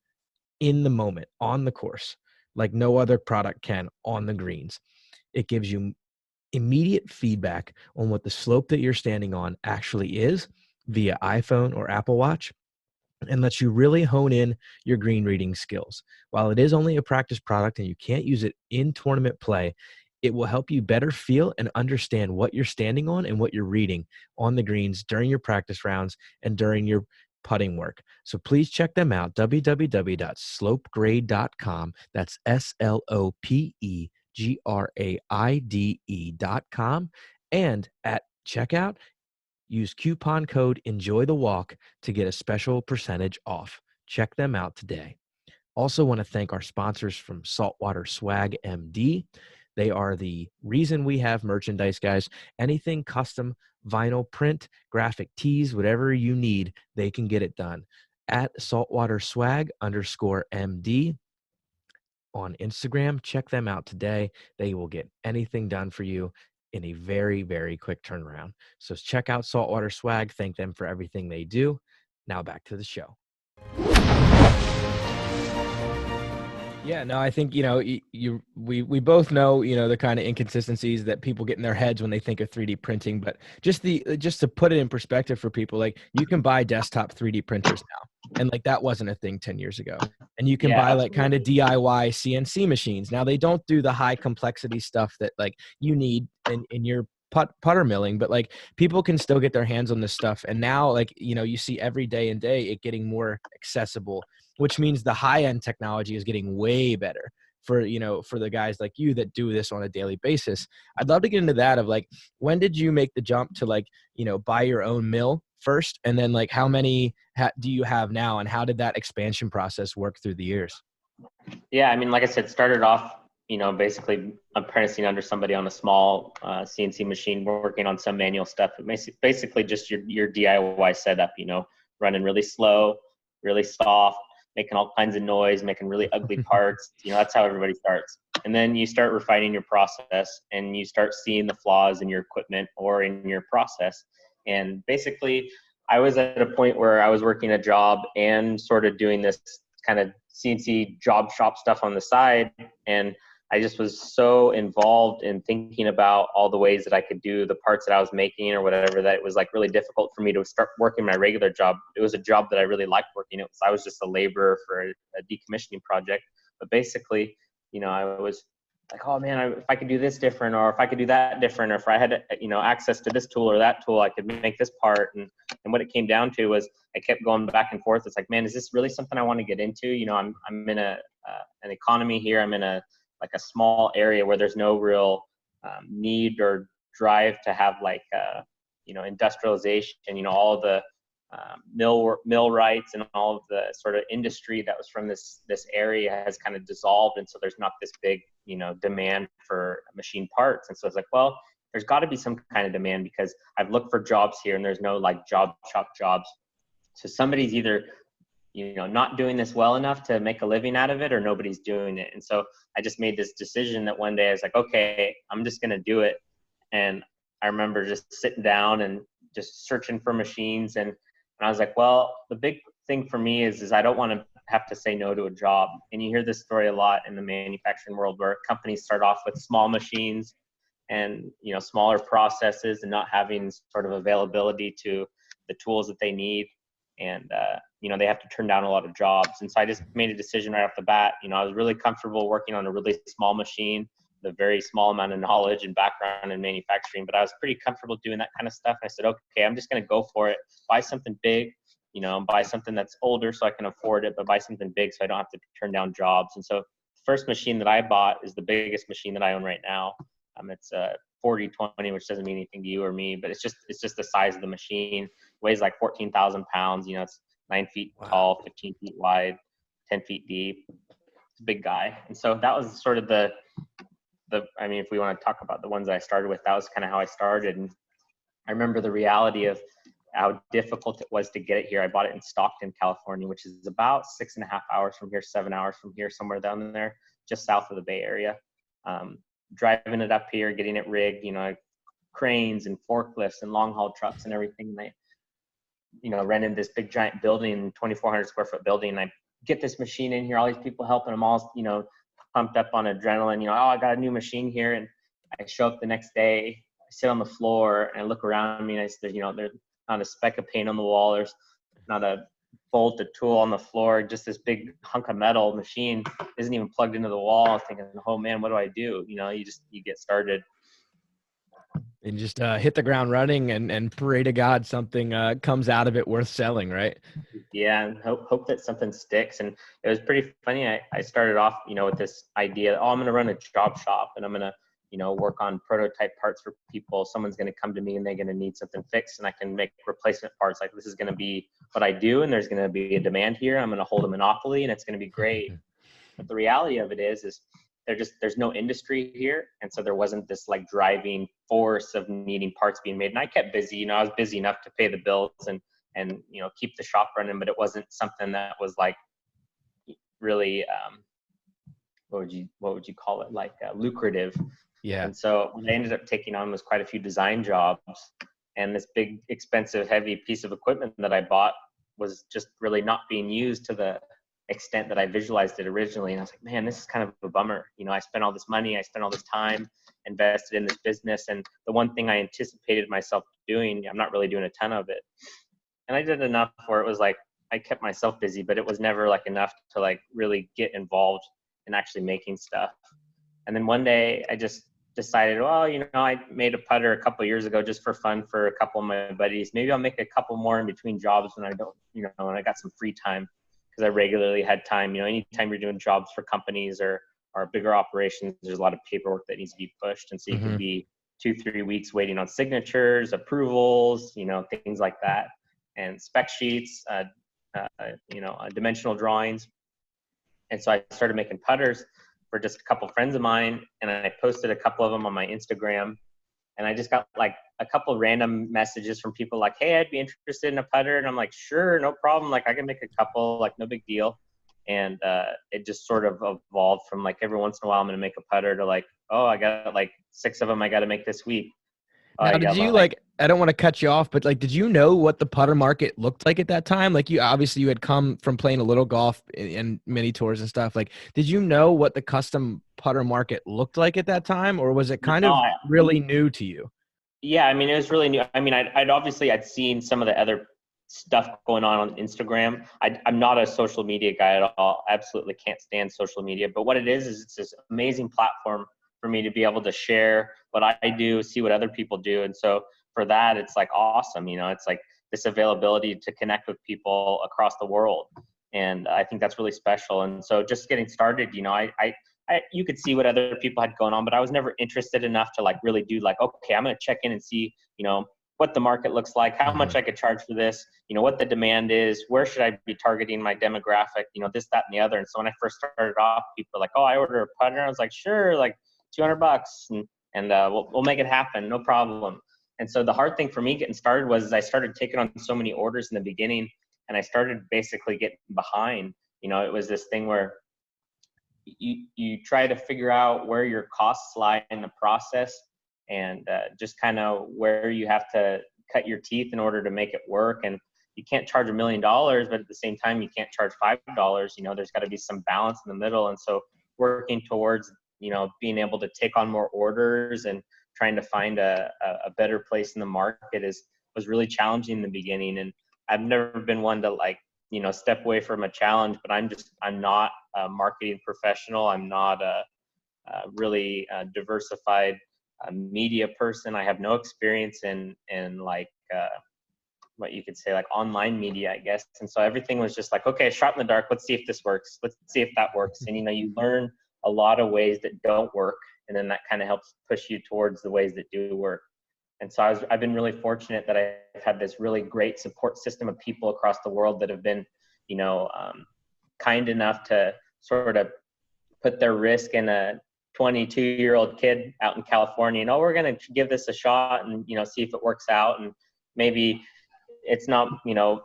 in the moment, on the course, like no other product can on the greens. It gives you immediate feedback on what the slope that you're standing on actually is via iPhone or Apple Watch, and lets you really hone in your green reading skills. While it is only a practice product and you can't use it in tournament play, it will help you better feel and understand what you're standing on and what you're reading on the greens during your practice rounds and during your putting work. So please check them out, www.slopegrade.com. That's SLOPEGRAIDE.com. And at checkout, use coupon code Enjoy the Walk to get a special percentage off. Check them out today. Also want to thank our sponsors from Saltwater Swag MD. They are the reason we have merchandise, guys. Anything custom, vinyl print, graphic tees, whatever you need, they can get it done. At Saltwater Swag _MD on Instagram. Check them out today. They will get anything done for you in a very, very quick turnaround. So check out Saltwater Swag. Thank them for everything they do. Now back to the show. Yeah, no, I think, we both know, the kind of inconsistencies that people get in their heads when they think of 3D printing, but just to put it in perspective for people, like you can buy desktop 3D printers now. And like, that wasn't a thing 10 years ago. And you can buy like kind of DIY CNC machines. Now they don't do the high complexity stuff that like you need in your putter milling, but like people can still get their hands on this stuff. And now like, you see every day and day it getting more accessible, which means the high end technology is getting way better for the guys like you that do this on a daily basis. I'd love to get into that of like, when did you make the jump to like, buy your own mill first? And then like, how many do you have now? And how did that expansion process work through the years? Yeah, I mean, like I said, started off, basically apprenticing under somebody on a small CNC machine, working on some manual stuff. Basically just your DIY setup, running really slow, really soft, making all kinds of noise, making really ugly parts. That's how everybody starts. And then you start refining your process and you start seeing the flaws in your equipment or in your process. And basically, I was at a point where I was working a job and sort of doing this kind of CNC job shop stuff on the side. And I just was so involved in thinking about all the ways that I could do the parts that I was making or whatever, that it was like really difficult for me to start working my regular job. It was a job that I really liked working. I was just a laborer for a decommissioning project. But basically, I was like, oh man, if I could do this different, or if I could do that different, or if I had, access to this tool or that tool, I could make this part. And what it came down to was I kept going back and forth. It's like, man, is this really something I want to get into? I'm in an economy here. I'm in a small area where there's no real need or drive to have industrialization. All the millwrights and all of the sort of industry that was from this area has kind of dissolved, and so there's not this big demand for machine parts. And so it's like, well, there's got to be some kind of demand, because I've looked for jobs here and there's no like job shop jobs. So somebody's either not doing this well enough to make a living out of it, or nobody's doing it. And so I just made this decision that one day I was like, okay, I'm just going to do it. And I remember just sitting down and just searching for machines. And I was like, well, the big thing for me is I don't want to have to say no to a job. And you hear this story a lot in the manufacturing world, where companies start off with small machines and smaller processes, and not having sort of availability to the tools that they need. And they have to turn down a lot of jobs. And so I just made a decision right off the bat. I was really comfortable working on a really small machine, with a very small amount of knowledge and background in manufacturing, but I was pretty comfortable doing that kind of stuff. And I said, okay, I'm just going to go for it. Buy something big, buy something that's older so I can afford it, but buy something big so I don't have to turn down jobs. And so the first machine that I bought is the biggest machine that I own right now. It's a 4020, which doesn't mean anything to you or me, but it's just the size of the machine. Weighs like 14,000 pounds. It's 9 feet tall, 15 feet wide, 10 feet deep. It's a big guy. And so that was sort of if we want to talk about the ones that I started with, that was kind of how I started. And I remember the reality of how difficult it was to get it here. I bought it in Stockton, California, which is about 6.5 hours from here, 7 hours from here, somewhere down there, just south of the Bay Area. Driving it up here, getting it rigged, cranes and forklifts and long haul trucks and everything. And I rented this big giant building, 2,400 square foot building. And I get this machine in here, all these people helping them, all, pumped up on adrenaline, oh, I got a new machine here. And I show up the next day, I sit on the floor and I look around me, and I said, there's not a speck of paint on the wall. There's not a bolt, a tool on the floor, just this big hunk of metal. Machine isn't even plugged into the wall. Thinking, oh man, what do I do? You get started. And just hit the ground running and pray to God something comes out of it worth selling, right? Yeah, and hope that something sticks. And it was pretty funny. I started off, with this idea, I'm going to run a job shop, and I'm going to, work on prototype parts for people. Someone's going to come to me and they're going to need something fixed, and I can make replacement parts. Like, this is going to be what I do, and there's going to be a demand here. I'm going to hold a monopoly, and it's going to be great. But the reality of it is there's no industry here. And so there wasn't this like driving force of needing parts being made. And I kept busy, I was busy enough to pay the bills and keep the shop running, but it wasn't something that was like really, what would you call it? Like lucrative. Yeah. And so what I ended up taking on was quite a few design jobs, and this big, expensive, heavy piece of equipment that I bought was just really not being used to the extent that I visualized it originally. And I was like, man, this is kind of a bummer. I spent all this money, I spent all this time invested in this business, and the one thing I anticipated myself doing, I'm not really doing a ton of it. And I did enough where it was like I kept myself busy, but it was never like enough to like really get involved in actually making stuff. And then one day I just decided, well, I made a putter a couple of years ago just for fun for a couple of my buddies. Maybe I'll make a couple more in between jobs when I don't, when I got some free time, because I regularly had time. Anytime you're doing jobs for companies or bigger operations, there's a lot of paperwork that needs to be pushed. And so you could be 2-3 weeks waiting on signatures, approvals, things like that, and spec sheets, dimensional drawings. And so I started making putters for just a couple of friends of mine, and I posted a couple of them on my Instagram. And I just got like a couple of random messages from people like, hey, I'd be interested in a putter. And I'm like, sure, no problem. Like, I can make a couple, like, no big deal. And it just sort of evolved from like, every once in a while I'm going to make a putter, to like, oh, I got like 6 of them I got to make this week. Now, did you I don't want to cut you off, but like, did you know what the putter market looked like at that time? Like, you had come from playing a little golf and mini tours and stuff. Like, did you know what the custom putter market looked like at that time, or was it kind of really new to you? Yeah, it was really new. I'd seen some of the other stuff going on Instagram. I'm not a social media guy at all. I absolutely can't stand social media. But what it is it's this amazing platform for me to be able to share what I do, see what other people do. And so for that, it's like awesome. It's like this availability to connect with people across the world. And I think that's really special. And so just getting started, you could see what other people had going on, but I was never interested enough to like really do like, okay, I'm going to check in and see, what the market looks like, how much I could charge for this, what the demand is, where should I be targeting my demographic, this, that, and the other. And so when I first started off, people were like, oh, I order a putter. I was like, sure, like $200, and we'll make it happen, no problem. And so the hard thing for me getting started was I started taking on so many orders in the beginning, and I started basically getting behind. It was this thing where you try to figure out where your costs lie in the process, and just kind of where you have to cut your teeth in order to make it work. And you can't charge $1 million, but at the same time, you can't charge $5. There's got to be some balance in the middle. And so working towards, being able to take on more orders and trying to find a better place in the market was really challenging in the beginning. And I've never been one to step away from a challenge, but I'm not a marketing professional. I'm not a really diversified media person. I have no experience in what you could say like online media, I guess. And so everything was just like, okay, shot in the dark. Let's see if this works. Let's see if that works. And, you learn a lot of ways that don't work. And then that kind of helps push you towards the ways that do work. And so I've been really fortunate that I've had this really great support system of people across the world that have been, kind enough to sort of put their risk in a 22-year-old kid out in California. We're going to give this a shot and, see if it works out. And maybe it's not,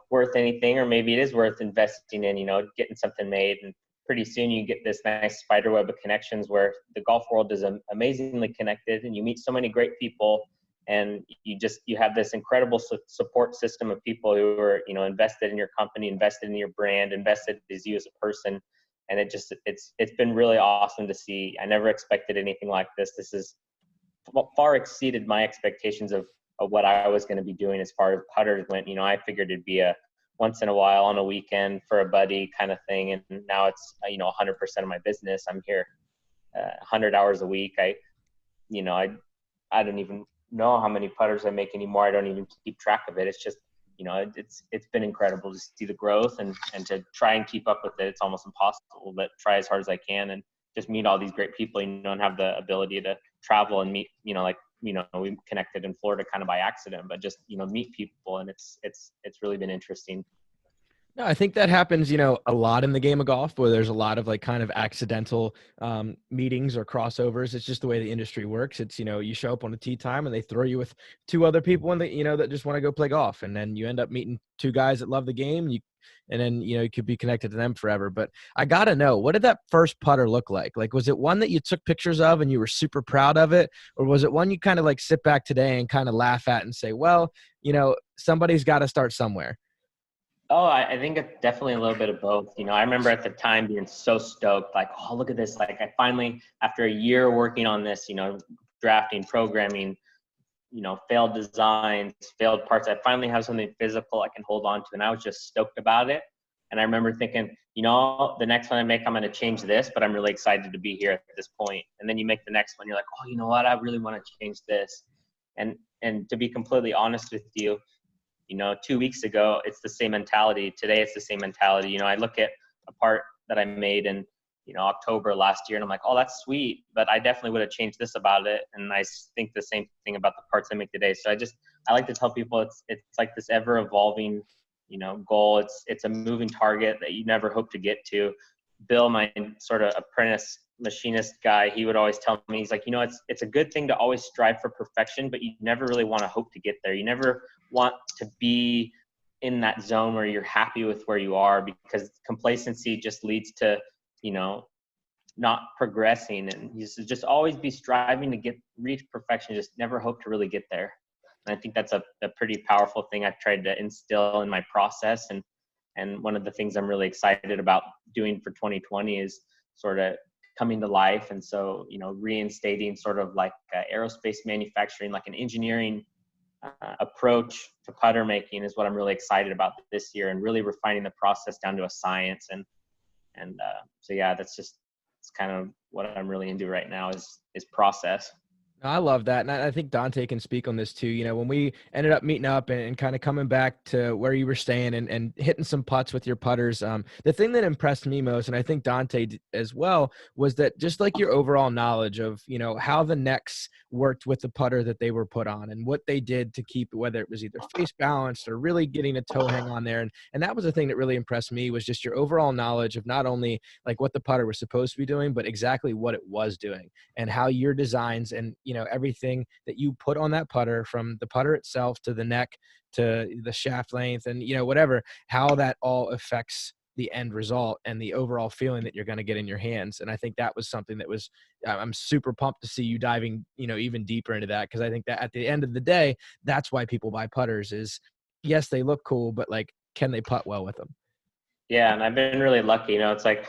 worth anything, or maybe it is worth investing in, getting something made. And pretty soon you get this nice spider web of connections where the golf world is amazingly connected, and you meet so many great people, and you have this incredible support system of people who are, invested in your company, invested in your brand, invested in you as a person. And it's been really awesome to see. I never expected anything like this. This is far exceeded my expectations of what I was going to be doing as far as putters went. I figured it'd be a once in a while on a weekend for a buddy kind of thing. And now it's, 100% of my business. I'm here 100 hours a week. I don't even know how many putters I make anymore. I don't even keep track of it. It's just, it's been incredible to see the growth and to try and keep up with it. It's almost impossible, but try as hard as I can and just meet all these great people, and have the ability to travel and meet, we connected in Florida kind of by accident, but just, meet people. And it's really been interesting. No, I think that happens, a lot in the game of golf, where there's a lot of kind of accidental meetings or crossovers. It's just the way the industry works. It's, you show up on a tee time and they throw you with two other people and that just want to go play golf. And then you end up meeting two guys that love the game. And then, you could be connected to them forever. But I got to know, what did that first putter look like? Like, was it one that you took pictures of and you were super proud of it? Or was it one you kind of sit back today and kind of laugh at and say, well, somebody's got to start somewhere? Oh, I think it's definitely a little bit of both. I remember at the time being so stoked, like, oh, look at this. Like, I finally, after a year working on this, drafting, programming, failed designs, failed parts, I finally have something physical I can hold on to. And I was just stoked about it. And I remember thinking, the next one I make, I'm going to change this, but I'm really excited to be here at this point. And then you make the next one, you're like, oh, you know what? I really want to change this. And to be completely honest with you, 2 weeks ago, it's the same mentality. Today, it's the same mentality. I look at a part that I made in, October last year, and I'm like, oh, that's sweet, but I definitely would have changed this about it. And I think the same thing about the parts I make today. So I like to tell people it's like this ever evolving, goal. It's a moving target that you never hope to get to. Bill, my sort of apprentice machinist guy, he would always tell me, he's like, it's a good thing to always strive for perfection, but you never really want to hope to get there. You never want to be in that zone where you're happy with where you are, because complacency just leads to, not progressing. And you should just always be striving to reach perfection. Just never hope to really get there. And I think that's a pretty powerful thing I've tried to instill in my process. And one of the things I'm really excited about doing for 2020 is sort of coming to life. And so, reinstating sort of like aerospace manufacturing, like an engineering approach to putter making is what I'm really excited about this year, and really refining the process down to a science. And so, yeah, it's kind of what I'm really into right now is process. I love that. And I think Dante can speak on this too. You know, when we ended up meeting up and kind of coming back to where you were staying and hitting some putts with your putters, the thing that impressed me most, and I think Dante as well, was that just like your overall knowledge of, you know, how the necks worked with the putter that they were put on and what they did to keep, whether it was either face balanced or really getting a toe hang on there. And that was the thing that really impressed me, was just your overall knowledge of not only like what the putter was supposed to be doing, but exactly what it was doing, and how your designs and, you know, everything that you put on that putter, from the putter itself to the neck to the shaft length and, you know, whatever, how that all affects the end result and the overall feeling that you're going to get in your hands. And I think that was something that was, I'm super pumped to see you diving, you know, even deeper into that, because I think that at the end of the day, that's why people buy putters is, yes, they look cool, but like, can they putt well with them? Yeah, and I've been really lucky. You know, it's like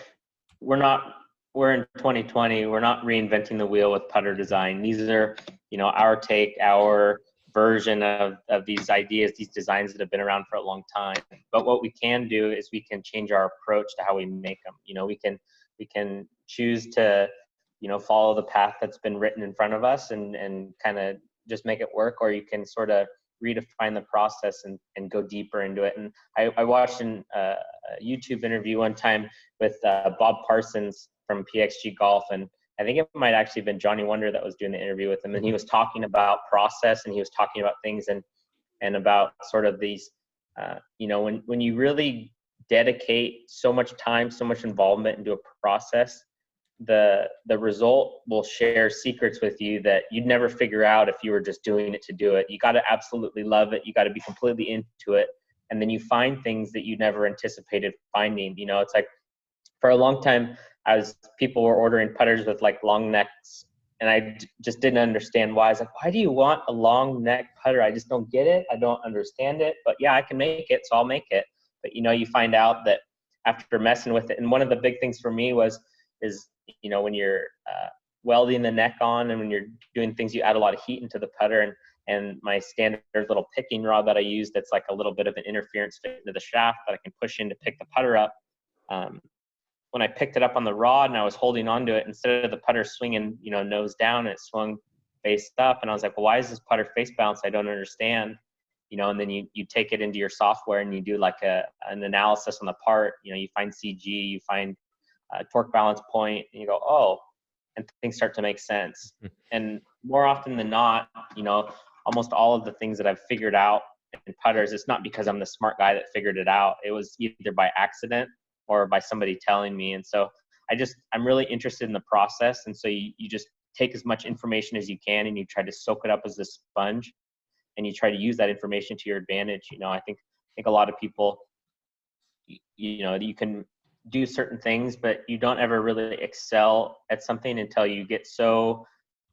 we're in 2020. We're not reinventing the wheel with putter design. These are, you know, our take, our version of these ideas, these designs that have been around for a long time. But what we can do is we can change our approach to how we make them. You know, we can choose to, you know, follow the path that's been written in front of us and kind of just make it work, or you can sort of redefine the process and go deeper into it. And I watched a YouTube interview one time with Bob Parsons from PXG Golf, and I think it might actually have been Johnny Wonder that was doing the interview with him, and he was talking about process, and he was talking about things and about sort of these, you know, when you really dedicate so much time, so much involvement into a process, the result will share secrets with you that you'd never figure out if you were just doing it to do it. You got to absolutely love it. You got to be completely into it. And then you find things that you never anticipated finding. You know, it's like for a long time, people were ordering putters with like long necks, and I just didn't understand why. I was like, why do you want a long neck putter? I just don't get it. I don't understand it. But yeah, I can make it, so I'll make it. But you know, you find out that after messing with it, and one of the big things for me is, you know, when you're welding the neck on and when you're doing things, you add a lot of heat into the putter. And my standard little picking rod that I use, that's like a little bit of an interference fit into the shaft that I can push in to pick the putter up. When I picked it up on the rod and I was holding onto it, instead of the putter swinging, you know, nose down, it swung face up. And I was like, well, why is this putter face balanced? I don't understand. You know, and then you take it into your software and you do like an analysis on the part. You know, you find CG, you find torque balance point, and you go, oh, and things start to make sense. And more often than not, you know, almost all of the things that I've figured out in putters, it's not because I'm the smart guy that figured it out. It was either by accident or by somebody telling me. And so I'm really interested in the process. And so you just take as much information as you can and you try to soak it up as a sponge, and you try to use that information to your advantage. You know, I think a lot of people, you know, you can do certain things, but you don't ever really excel at something until you get so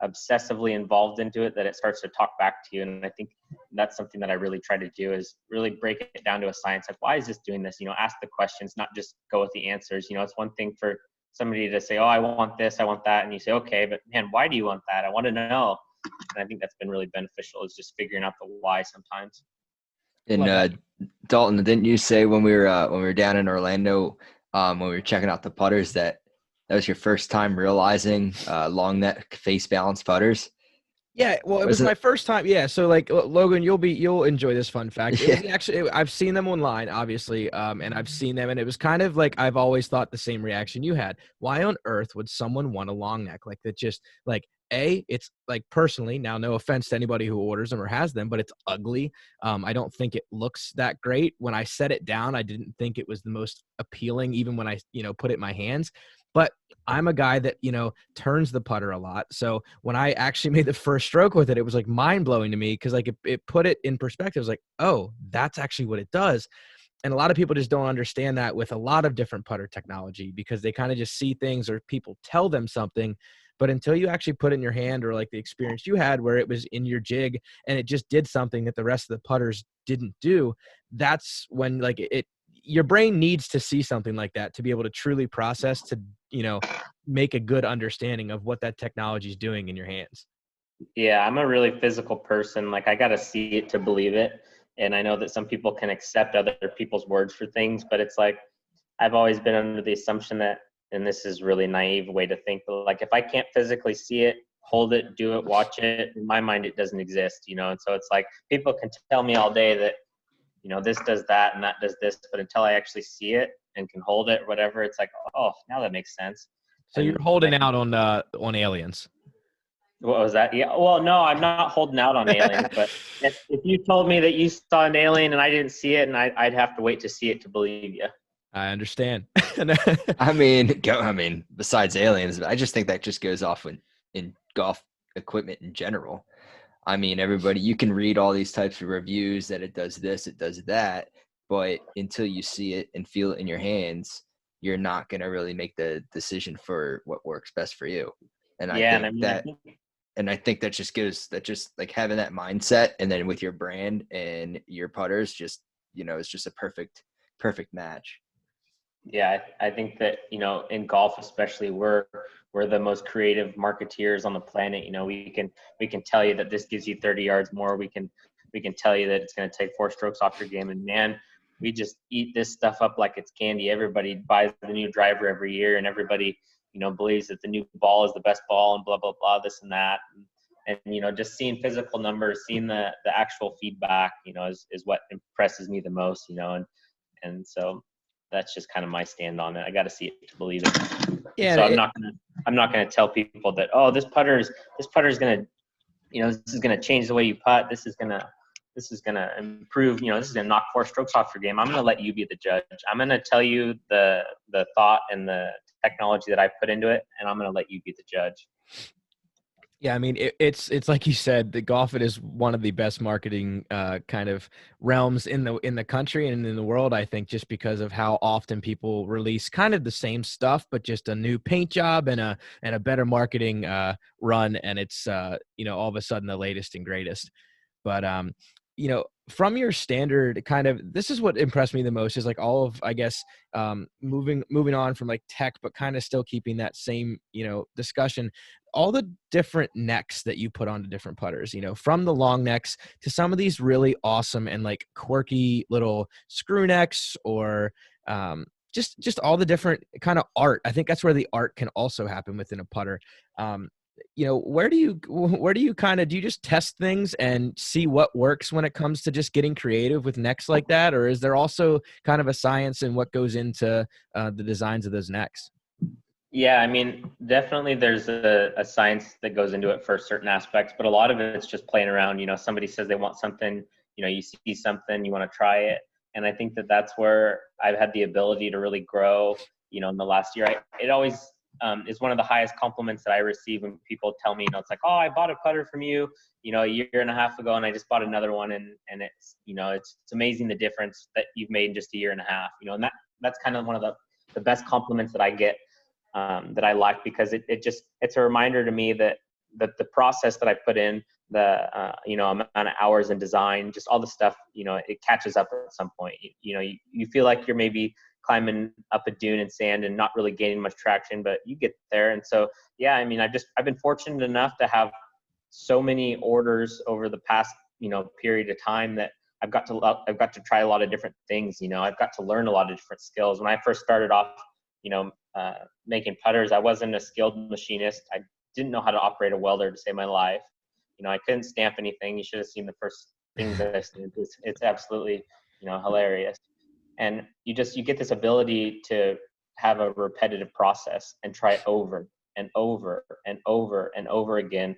obsessively involved into it that it starts to talk back to you. And I think that's something that I really try to do, is really break it down to a science. Like, why is this doing this? You know, ask the questions, not just go with the answers. You know, it's one thing for somebody to say, oh, I want this, I want that. And you say, okay, but man, why do you want that? I want to know. And I think that's been really beneficial, is just figuring out the why sometimes. And Dalton, didn't you say when we were down in Orlando, when we were checking out the putters, that was your first time realizing long neck face balance putters? Yeah, well, it was my first time. Yeah, so like Logan, you'll enjoy this fun fact. It was actually, I've seen them online, obviously, and I've seen them, and it was kind of like I've always thought the same reaction you had. Why on earth would someone want a long neck like that? Just like it's like, personally, now no offense to anybody who orders them or has them, but it's ugly. I don't think it looks that great. When I set it down, I didn't think it was the most appealing, even when I put it in my hands. But I'm a guy that, turns the putter a lot. So when I actually made the first stroke with it, it was like mind blowing to me, because like it put it in perspective. It was like, oh, that's actually what it does. And a lot of people just don't understand that with a lot of different putter technology, because they kind of just see things or people tell them something. But until you actually put it in your hand, or like the experience you had where it was in your jig and it just did something that the rest of the putters didn't do, that's when like your brain needs to see something like that to be able to truly process, to make a good understanding of what that technology is doing in your hands. Yeah, I'm a really physical person. Like, I got to see it to believe it. And I know that some people can accept other people's words for things, but it's like, I've always been under the assumption that, and this is really naive way to think, but like, if I can't physically see it, hold it, do it, watch it. In my mind, it doesn't exist, you know? And so it's like people can tell me all day that, you know, this does that and that does this, but until I actually see it and can hold it or whatever, it's like, oh, now that makes sense. So you're holding out on aliens. What was that? Yeah. Well, no, I'm not holding out on aliens, but if you told me that you saw an alien and I didn't see it, and I'd have to wait to see it to believe you. I understand. I mean, besides aliens, I just think that just goes off in golf equipment in general. I mean, everybody, you can read all these types of reviews that it does this, it does that, but until you see it and feel it in your hands, you're not going to really make the decision for what works best for you. And I Yeah, think that just like having that mindset, and then with your brand and your putters, just, you know, it's just a perfect match. Yeah, I think that, you know, in golf especially, we're the most creative marketeers on the planet. You know, we can tell you that this gives you 30 yards more. We can tell you that it's going to take 4 strokes off your game. And man, we just eat this stuff up like it's candy. Everybody buys the new driver every year, and everybody, you know, believes that the new ball is the best ball and blah blah blah, this and that. And you know, just seeing physical numbers, seeing the actual feedback, you know, is what impresses me the most. You know, and so that's just kind of my stand on it. I got to see it to believe it. Yeah. So I'm not gonna tell people that, oh, this putter is gonna, you know, this is gonna change the way you putt. This is gonna improve. You know, this is gonna knock 4 strokes off your game. I'm gonna let you be the judge. I'm gonna tell you the thought and the technology that I put into it, and I'm gonna let you be the judge. Yeah, I mean, it's like you said, the golf, it is one of the best marketing kind of realms in the country and in the world, I think, just because of how often people release kind of the same stuff, but just a new paint job and a better marketing run, and it's you know, all of a sudden the latest and greatest. But you know, from your standard kind of, this is what impressed me the most, is like all of, I guess, moving on from like tech, but kind of still keeping that same, you know, discussion, all the different necks that you put onto different putters, you know, from the long necks to some of these really awesome and like quirky little screw necks, or just all the different kind of art. I think that's where the art can also happen within a putter. You know, where do you kind of, do you just test things and see what works when it comes to just getting creative with necks like that? Or is there also kind of a science in what goes into the designs of those necks? Yeah, I mean, definitely there's a science that goes into it for certain aspects, but a lot of it's just playing around. You know, somebody says they want something, you know, you see something, you want to try it. And I think that that's where I've had the ability to really grow, you know, in the last year. It always is one of the highest compliments that I receive when people tell me, you know, it's like, oh, I bought a putter from you, you know, a year and a half ago, and I just bought another one. And it's, you know, it's amazing the difference that you've made in just a year and a half, you know, and that's kind of one of the best compliments that I get. That I like, because it's a reminder to me that the process that I put in, the you know, amount of hours in design, just all the stuff, you know, it catches up at some point. You know, you feel like you're maybe climbing up a dune in sand and not really gaining much traction, but you get there. And so, yeah, I mean, I've been fortunate enough to have so many orders over the past, you know, period of time that I've got to try a lot of different things. You know, I've got to learn a lot of different skills. When I first started off, you know, making putters, I wasn't a skilled machinist. I didn't know how to operate a welder to save my life. You know, I couldn't stamp anything. You should have seen the first things that I stamped. It's absolutely, you know, hilarious. And you get this ability to have a repetitive process and try over and over and over and over again.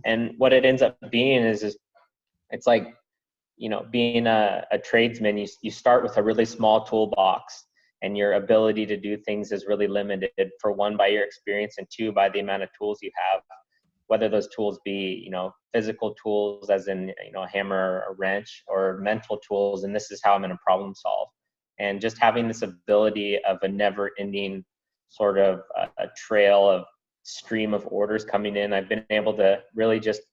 And what it ends up being is it's like, you know, being a tradesman, you start with a really small toolbox, and your ability to do things is really limited, for one, by your experience, and two, by the amount of tools you have, whether those tools be, you know, physical tools as in, you know, a hammer or a wrench, or mental tools. And this is how I'm going to problem solve. And just having this ability of a never ending sort of a trail of stream of orders coming in, I've been able to really just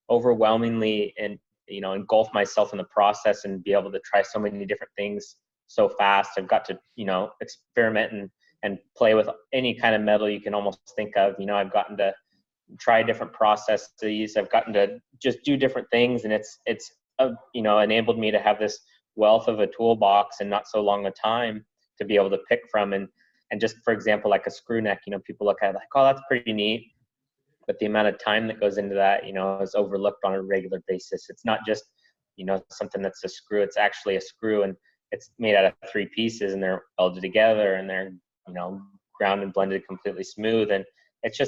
overwhelmingly, and, you know, engulf myself in the process and be able to try so many different things so fast. I've got to, you know, experiment and play with any kind of metal you can almost think of. You know, I've gotten to try different processes. I've gotten to just do different things, and it's you know, enabled me to have this wealth of a toolbox in not so long a time to be able to pick from. And just, for example, like a screw neck, you know, people look at it like, oh, that's pretty neat. but the amount of time that goes into that, is overlooked on a regular basis. It's not just, something that's a screw. It's actually a screw, and it's made out of 3 pieces, and they're welded together, and they're, ground and blended completely smooth. And it's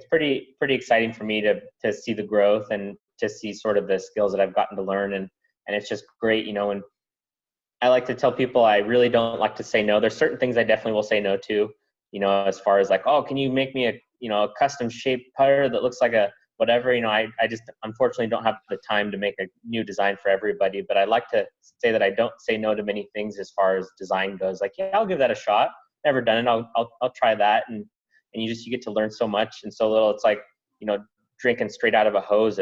pretty exciting for me to see the growth and to see sort of the skills that I've gotten to learn. And it's just great, and I like to tell people I really don't like to say no. There's certain things I definitely will say no to, as far as like, oh, can you make me a custom shaped putter that looks like a whatever, I just unfortunately don't have the time to make a new design for everybody. But I like to say that I don't say no to many things as far as design goes. Like, yeah, I'll give that a shot. Never done it. I'll try that. And you get to learn so much and so little. It's like, drinking straight out of a hose.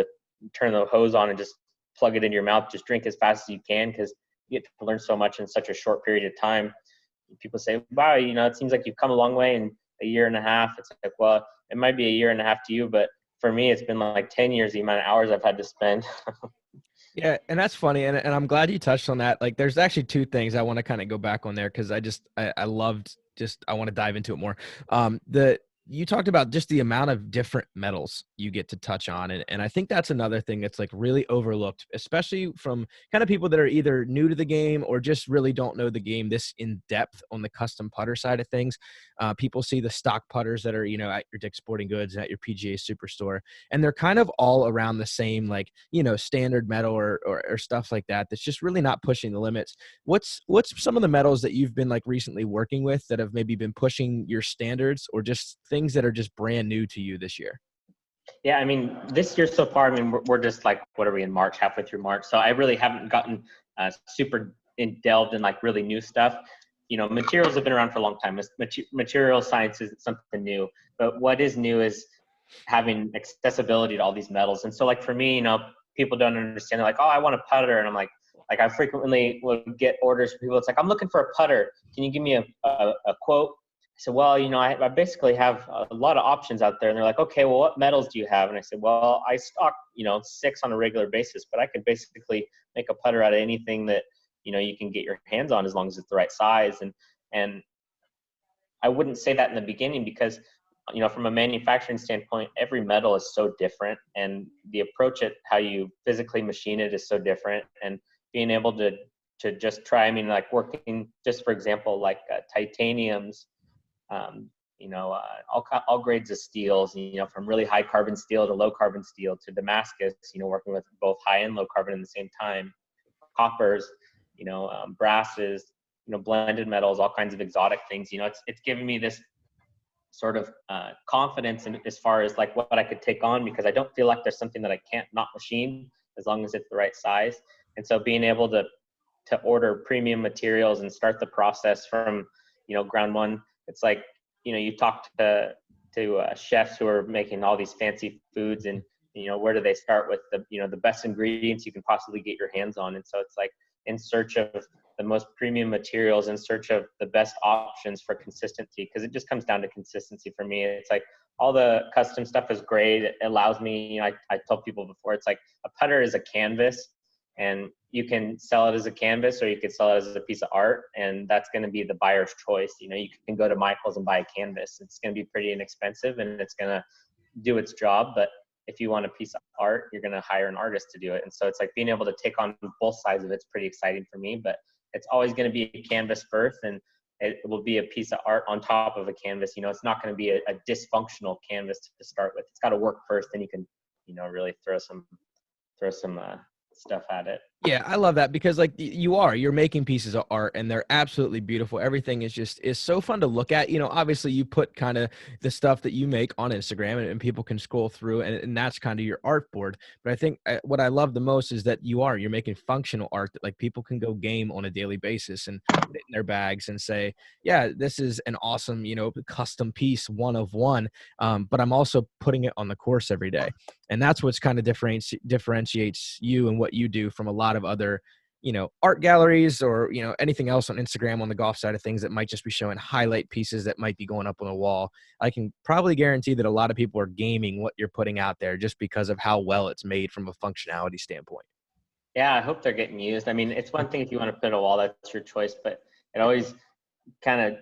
Turn the hose on and just plug it in your mouth. Just drink as fast as you can, because you get to learn so much in such a short period of time. People say, wow, it seems like you've come a long way in a year and a half. It's like, well, it might be a year and a half to you, but for me, it's been like 10 years, the amount of hours I've had to spend. Yeah, and that's funny, and I'm glad you touched on that. Like, there's actually 2 things I want to kind of go back on there, because I loved, I want to dive into it more. You talked about just the amount of different metals you get to touch on. And I think that's another thing that's like really overlooked, especially from kind of people that are either new to the game or just really don't know the game this in depth on the custom putter side of things. People see the stock putters that are, at your Dick's Sporting Goods and at your PGA Superstore, and they're kind of all around the same, like, standard metal or stuff like that. That's just really not pushing the limits. What's some of the metals that you've been like recently working with that have maybe been pushing your standards, or just things that are just brand new to you this year? Yeah, I mean, this year so far, I mean, we're just like, what are we in March, halfway through March? So I really haven't gotten super delved in like really new stuff. Materials have been around for a long time. Material science isn't something new, but what is new is having accessibility to all these metals. And so like for me, people don't understand. They're like, oh, I want a putter. And I'm like I frequently will get orders from people. It's like, I'm looking for a putter. Can you give me a quote? I said, well, I basically have a lot of options out there. And they're like, okay, well, what metals do you have? And I said, well, I stock, 6 on a regular basis, but I could basically make a putter out of anything that, you can get your hands on, as long as it's the right size. And I wouldn't say that in the beginning, because, from a manufacturing standpoint, every metal is so different, and the approach at how you physically machine it is so different. And being able to just try, I mean, like working, just for example, like titaniums, all grades of steels, from really high carbon steel to low carbon steel to Damascus, working with both high and low carbon at the same time, coppers, brasses, blended metals, all kinds of exotic things. It's given me this sort of confidence in as far as like what I could take on, because I don't feel like there's something that I can't not machine, as long as it's the right size. And so being able to order premium materials and start the process from, ground one. It's like, you talk to chefs who are making all these fancy foods, and, where do they start with the best ingredients you can possibly get your hands on. And so it's like in search of the most premium materials, in search of the best options for consistency, because it just comes down to consistency for me. It's like all the custom stuff is great. It allows me, I told people before, it's like a putter is a canvas, and you can sell it as a canvas or you could sell it as a piece of art, and that's going to be the buyer's choice. You can go to Michael's and buy a canvas. It's going to be pretty inexpensive and it's going to do its job. But if you want a piece of art, you're going to hire an artist to do it. And so it's like being able to take on both sides of it's pretty exciting for me. But it's always going to be a canvas first, and it will be a piece of art on top of a canvas. It's not going to be a dysfunctional canvas to start with. It's got to work first, then you can, really throw some stuff at it. Yeah, I love that, because like you're making pieces of art and they're absolutely beautiful. Everything is so fun to look at. Obviously you put kind of the stuff that you make on Instagram, and people can scroll through, and that's kind of your art board. But I think what I love the most is that you're making functional art that like people can go game on a daily basis and put it in their bags and say, yeah, this is an awesome, custom piece, one of one. But I'm also putting it on the course every day. And that's what's kind of differentiates you and what you do from a lot of other, art galleries or, anything else on Instagram on the golf side of things that might just be showing highlight pieces that might be going up on a wall. I can probably guarantee that a lot of people are gaming what you're putting out there just because of how well it's made from a functionality standpoint. Yeah, I hope they're getting used. I mean, it's one thing if you want to put a wall, that's your choice, but it always kind of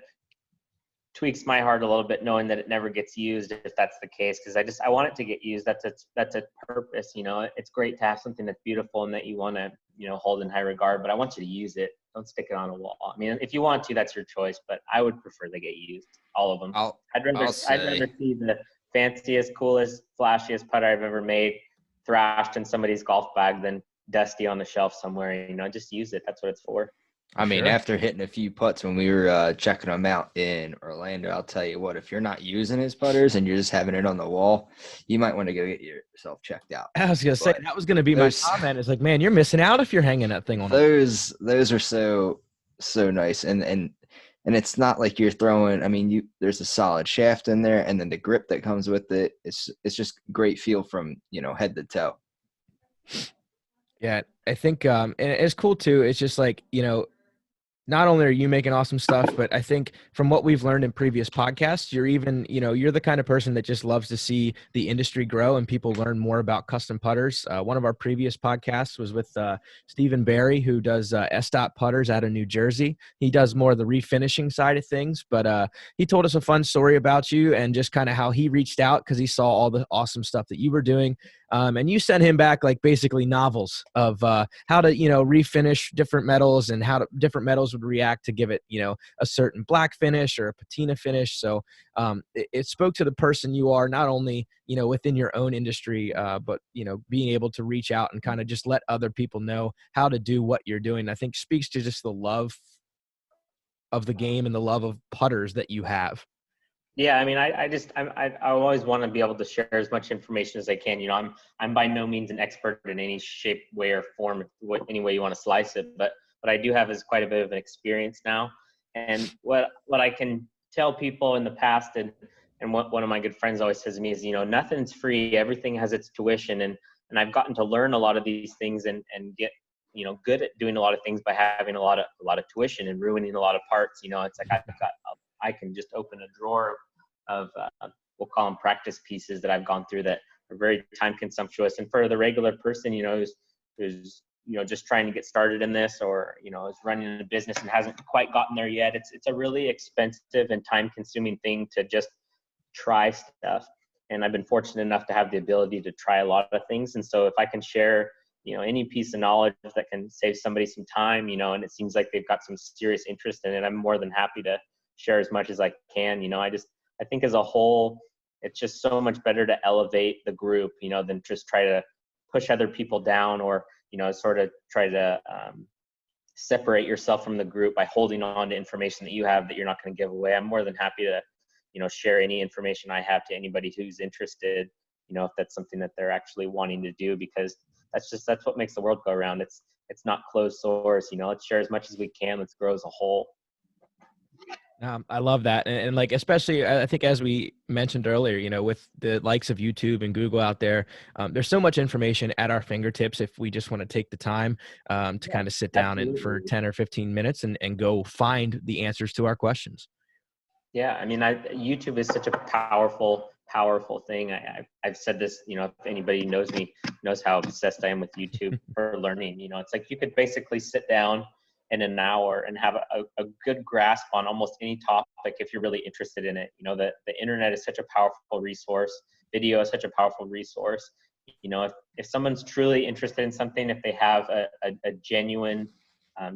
tweaks my heart a little bit knowing that it never gets used if that's the case, because I want it to get used. That's a purpose. It's great to have something that's beautiful and that you want to hold in high regard, but I want you to use it. Don't stick it on a wall. I mean, if you want to, that's your choice, but I would prefer they get used, all of them. I'd rather see the fanciest, coolest, flashiest putter I've ever made thrashed in somebody's golf bag than dusty on the shelf somewhere. Just use it. That's what it's for. I mean, after hitting a few putts when we were checking them out in Orlando, I'll tell you what, if you're not using his putters and you're just having it on the wall, you might want to go get yourself checked out. I was going to say, that was going to be my comment. It's like, man, you're missing out if you're hanging that thing on. Those are so nice. And it's not like you're throwing, I mean, there's a solid shaft in there, and then the grip that comes with it. It's just great feel from, head to toe. Yeah, I think and it's cool too. It's just like, not only are you making awesome stuff, but I think from what we've learned in previous podcasts, you're even, you're the kind of person that just loves to see the industry grow and people learn more about custom putters. One of our previous podcasts was with Stephen Barry, who does S-Dot putters out of New Jersey. He does more of the refinishing side of things, but he told us a fun story about you and just kind of how he reached out because he saw all the awesome stuff that you were doing. And you sent him back like basically novels of how to, refinish different metals and how different metals would react to give it, a certain black finish or a patina finish. So it spoke to the person you are, not only, within your own industry, but, being able to reach out and kind of just let other people know how to do what you're doing. I think speaks to just the love of the game and the love of putters that you have. Yeah, I mean, I always want to be able to share as much information as I can. I'm by no means an expert in any shape, way, or form, any way you want to slice it, but what I do have is quite a bit of an experience now. And what I can tell people in the past, and what one of my good friends always says to me is, nothing's free. Everything has its tuition, and I've gotten to learn a lot of these things and get good at doing a lot of things by having a lot of tuition and ruining a lot of parts. It's like I can just open a drawer of we'll call them practice pieces that I've gone through that are very time consumptuous. And for the regular person, who's just trying to get started in this, or is running a business and hasn't quite gotten there yet, it's a really expensive and time consuming thing to just try stuff. And I've been fortunate enough to have the ability to try a lot of things. And so if I can share any piece of knowledge that can save somebody some time, and it seems like they've got some serious interest in it, I'm more than happy to share as much as I can. I think as a whole, it's just so much better to elevate the group, than just try to push other people down, or, sort of try to separate yourself from the group by holding on to information that you have that you're not going to give away. I'm more than happy to, share any information I have to anybody who's interested, if that's something that they're actually wanting to do, because that's what makes the world go around. It's not closed source, let's share as much as we can. Let's grow as a whole. I love that. And like, especially, I think as we mentioned earlier, with the likes of YouTube and Google out there, there's so much information at our fingertips if we just want to take the time to kind of sit down and for 10 or 15 minutes and go find the answers to our questions. Yeah. I mean, YouTube is such a powerful thing. I've said this, if anybody knows me, knows how obsessed I am with YouTube for learning. It's like you could basically sit down in an hour and have a good grasp on almost any topic if you're really interested in it. The internet is such a powerful resource. Video is such a powerful resource. If someone's truly interested in something, if they have a genuine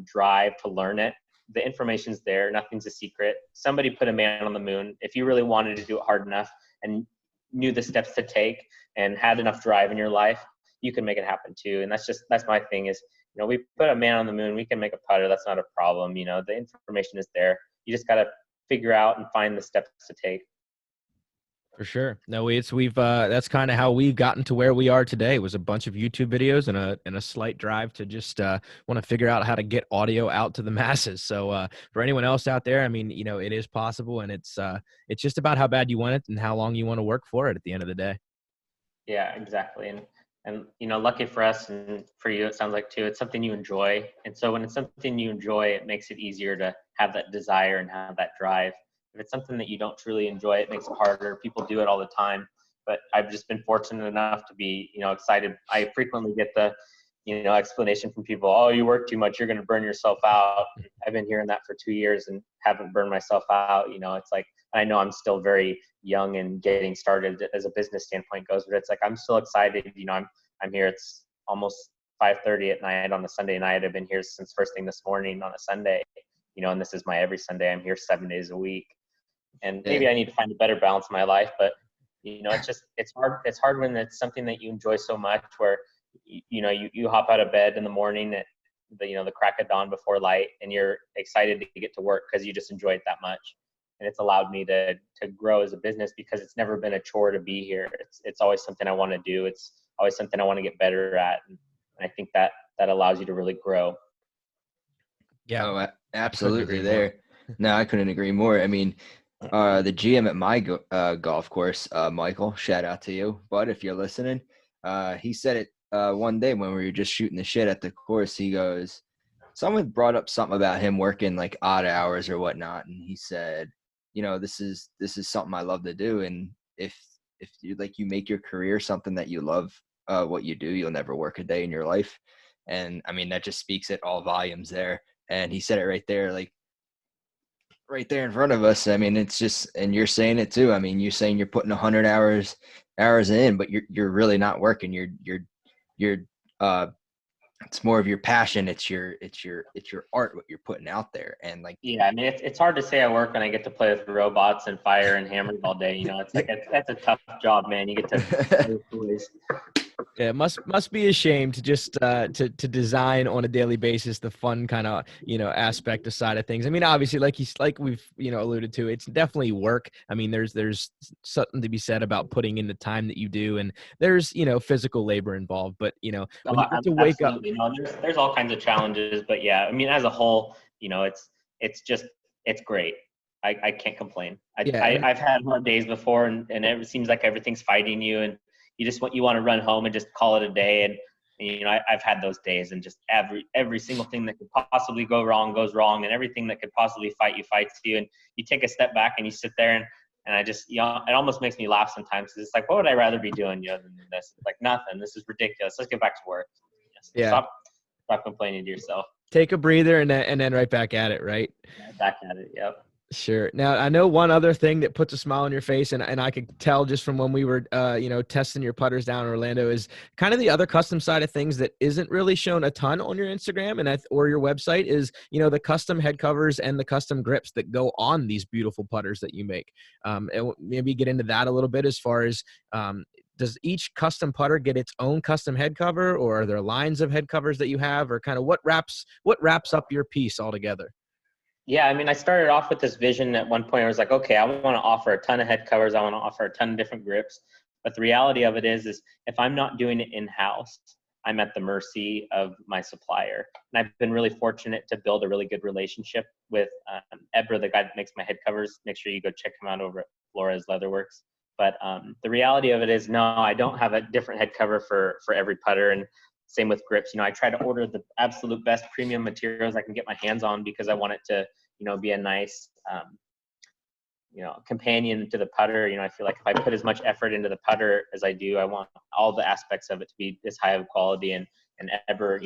drive to learn it, the information's there. Nothing's a secret. Somebody put a man on the moon. If you really wanted to do it hard enough and knew the steps to take and had enough drive in your life, you can make it happen too. And that's my thing is, we put a man on the moon, we can make a putter. That's not a problem. The information is there. You just got to figure out and find the steps to take. For sure. No, we've that's kind of how we've gotten to where we are today. It was a bunch of YouTube videos and a slight drive to just want to figure out how to get audio out to the masses. So for anyone else out there, I mean, it is possible, and it's just about how bad you want it and how long you want to work for it at the end of the day. Yeah, exactly. And lucky for us and for you, it sounds like too, it's something you enjoy. And so when it's something you enjoy, it makes it easier to have that desire and have that drive. If it's something that you don't truly enjoy, it makes it harder. People do it all the time, but I've just been fortunate enough to be, excited. I frequently get the explanation from people. Oh, you work too much, you're going to burn yourself out. I've been hearing that for 2 years and haven't burned myself out. It's like, I know I'm still very young and getting started as a business standpoint goes, but it's like, I'm still excited. I'm here. It's almost 5:30 at night on a Sunday night. I've been here since first thing this morning on a Sunday, and this is my every Sunday. I'm here 7 days a week. And maybe I need to find a better balance in my life, but it's hard. It's hard when it's something that you enjoy so much, where you hop out of bed in the morning at the crack of dawn before light, and you're excited to get to work because you just enjoy it that much. And it's allowed me to grow as a business because it's never been a chore to be here. It's always something I want to do. It's always something I want to get better at, and I think that allows you to really grow. Yeah, absolutely. There. No, I couldn't agree more. I mean, the GM at my golf course, Michael, shout out to you, bud, if you're listening. He said it one day when we were just shooting the shit at the course. He goes, someone brought up something about him working like odd hours or whatnot, and he said, this is something I love to do, and if you make your career something that you love what you do, you'll never work a day in your life. And I mean, that just speaks at all volumes there. And he said it right there, like right there in front of us. I mean, it's just, and you're saying it too. I mean, you're saying you're putting 100 hours in, but you're really not working. You're it's more of your passion. It's your art, what you're putting out there. And like, yeah, I mean, it's hard to say I work when I get to play with robots and fire and hammers all day. It's like, that's a tough job, man. You get to toys. Yeah, it must be a shame to just to design on a daily basis the fun kind of aspect of side of things. I mean, obviously, like we've alluded to, it's definitely work. I mean, there's something to be said about putting in the time that you do, and there's physical labor involved. But when you get to wake up, there's all kinds of challenges. But yeah, I mean, as a whole, it's great. I can't complain. I've had hard days before, and it seems like everything's fighting you, and you want to run home and just call it a day. And I've had those days, and just every single thing that could possibly go wrong goes wrong, and everything that could possibly fights you. And you take a step back and you sit there, and I just, it almost makes me laugh sometimes, because it's like, what would I rather be doing than this? Like, nothing. This is ridiculous. Let's get back to work. Yeah. Stop complaining to yourself. Take a breather and then right back at it, right? Back at it. Yep. Sure. Now, I know one other thing that puts a smile on your face, and I could tell just from when we were, testing your putters down in Orlando, is kind of the other custom side of things that isn't really shown a ton on your Instagram or your website is, the custom head covers and the custom grips that go on these beautiful putters that you make. And maybe get into that a little bit as far as, does each custom putter get its own custom head cover, or are there lines of head covers that you have, or kind of what wraps up your piece altogether? Yeah, I mean, I started off with this vision at one point. I was like, okay, I want to offer a ton of head covers. I want to offer a ton of different grips. But the reality of it is if I'm not doing it in-house, I'm at the mercy of my supplier. And I've been really fortunate to build a really good relationship with Ebra, the guy that makes my head covers. Make sure you go check him out over at Flores Leatherworks. But the reality of it is, no, I don't have a different head cover for every putter. And same with grips. I try to order the absolute best premium materials I can get my hands on, because I want it to, be a nice, companion to the putter. I feel like if I put as much effort into the putter as I do, I want all the aspects of it to be as high of quality, and ever,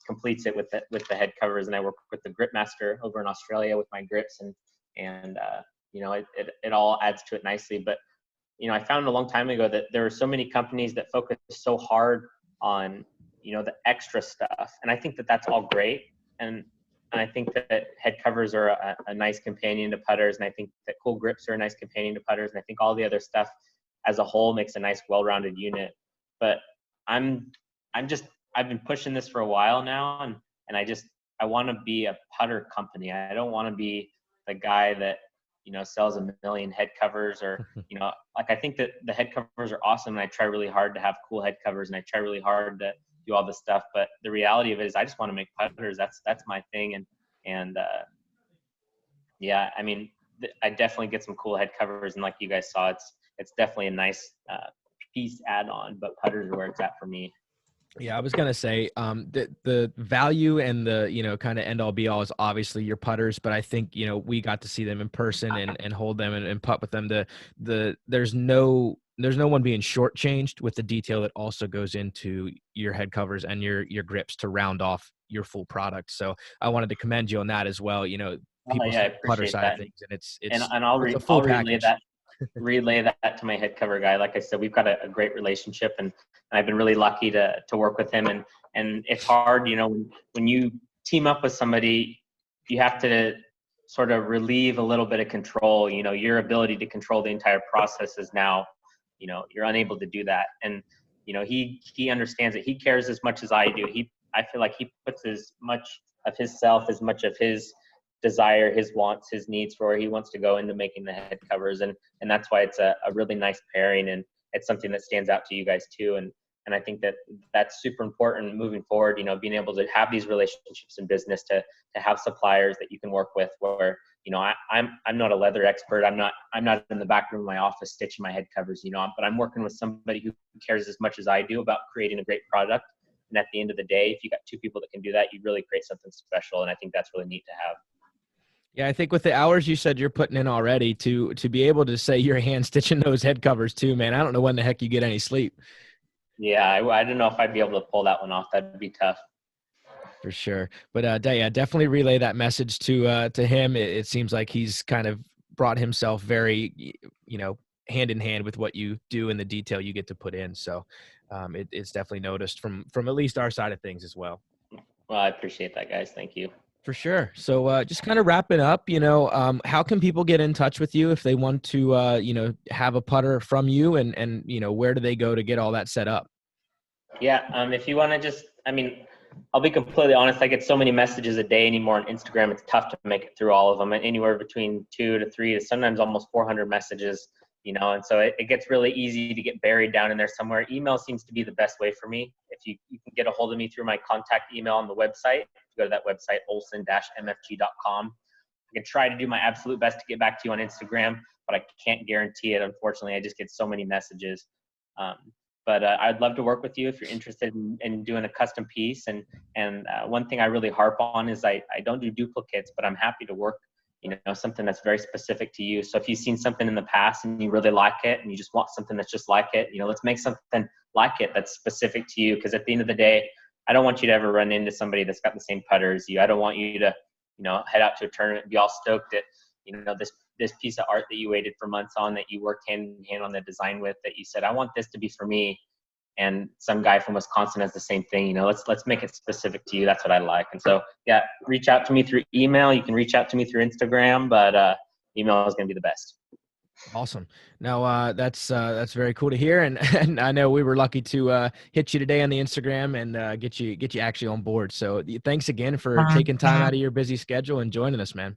completes it with the head covers. And I work with the grip master over in Australia with my grips, and it all adds to it nicely. But, I found a long time ago that there are so many companies that focus so hard on, the extra stuff. And I think that that's all great. And I think that head covers are a nice companion to putters. And I think that cool grips are a nice companion to putters. And I think all the other stuff as a whole makes a nice, well-rounded unit. But I've been pushing this for a while now. And I want to be a putter company. I don't want to be the guy that, sells 1 million head covers, or, I think that the head covers are awesome. And I try really hard to have cool head covers, and I try really hard to do all this stuff. But the reality of it is I just want to make putters. That's my thing. And yeah, I mean, I definitely get some cool head covers. And like you guys saw, it's definitely a nice piece add on, but putters are where it's at for me. Yeah, I was gonna say the value and the kind of end all be all is obviously your putters, but I think we got to see them in person and hold them and putt with them. There's no there's no one being shortchanged with the detail that also goes into your head covers and your grips to round off your full product. So I wanted to commend you on that as well. You know, Oh people yeah, I see the putter appreciate side of that. things, and And it's a full I'll relay package. that to my head cover guy. Like I said, we've got a great relationship, and I've been really lucky to work with him. And it's hard, you know, when you team up with somebody, you have to sort of relieve a little bit of control. You know, your ability to control the entire process is now, you know, you're unable to do that. And you know, he understands it. He cares as much as I do. I feel like he puts as much of himself, as much of his desire, his wants, his needs for where he wants to go into making the head covers. And that's why it's a really nice pairing, and it's something that stands out to you guys too. And I think that that's super important moving forward, you know, being able to have these relationships in business, to have suppliers that you can work with where, you know, I'm not a leather expert. I'm not in the back room of my office stitching my head covers, you know, but I'm working with somebody who cares as much as I do about creating a great product. And at the end of the day, if you got two people that can do that, you really create something special. And I think that's really neat to have. Yeah, I think with the hours you said you're putting in already, to be able to say you're hand stitching those head covers too, man, I don't know when the heck you get any sleep. Yeah, I don't know if I'd be able to pull that one off. That'd be tough. For sure. But yeah, definitely relay that message to him. It seems like he's kind of brought himself very, you know, hand in hand with what you do and the detail you get to put in. So it's definitely noticed from at least our side of things as well. Well, I appreciate that, guys. Thank you. For sure. So just kind of wrapping up, you know, how can people get in touch with you if they want to, you know, have a putter from you, and, you know, where do they go to get all that set up? Yeah. If you want to just, I mean, I'll be completely honest. I get so many messages a day anymore on Instagram. It's tough to make it through all of them, and anywhere between 2 to 3 to sometimes almost 400 messages, you know, and so it gets really easy to get buried down in there somewhere. Email seems to be the best way for me. If you can get a hold of me through my contact email on the website, go to that website, olson-mfg.com. I can try to do my absolute best to get back to you on Instagram, but I can't guarantee it. Unfortunately, I just get so many messages. But I'd love to work with you if you're interested in doing a custom piece. And one thing I really harp on is I don't do duplicates, but I'm happy to work, you know, something that's very specific to you. So if you've seen something in the past and you really like it and you just want something that's just like it, you know, let's make something like it that's specific to you. Because at the end of the day, I don't want you to ever run into somebody that's got the same putter as you. I don't want you to, you know, head out to a tournament and be all stoked that, you know, this piece of art that you waited for months on, that you worked hand in hand on the design with, that you said, I want this to be for me. And some guy from Wisconsin has the same thing. You know, let's make it specific to you. That's what I like. And so, yeah, reach out to me through email. You can reach out to me through Instagram, but email is going to be the best. Awesome. Now that's very cool to hear, and I know we were lucky to hit you today on the Instagram and get you actually on board. So thanks again for taking time out of your busy schedule and joining us, man.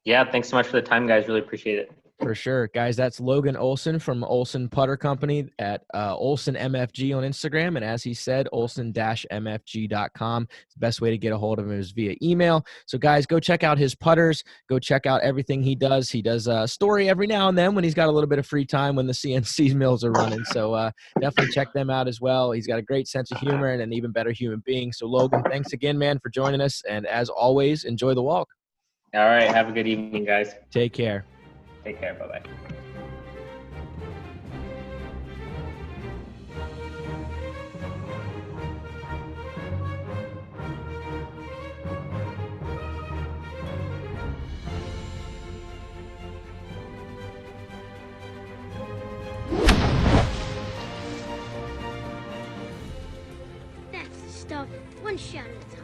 Yeah, thanks so much for the time, guys. Really appreciate it. For sure. Guys, that's Logan Olson from Olson Putter Company at Olson MFG on Instagram. And as he said, olson-mfg.com. The best way to get a hold of him is via email. So, guys, go check out his putters. Go check out everything he does. He does a story every now and then when he's got a little bit of free time when the CNC mills are running. So definitely check them out as well. He's got a great sense of humor and an even better human being. So, Logan, thanks again, man, for joining us. And as always, enjoy the walk. All right. Have a good evening, guys. Take care. Take care. Bye-bye. That's the stuff. One shot at a time.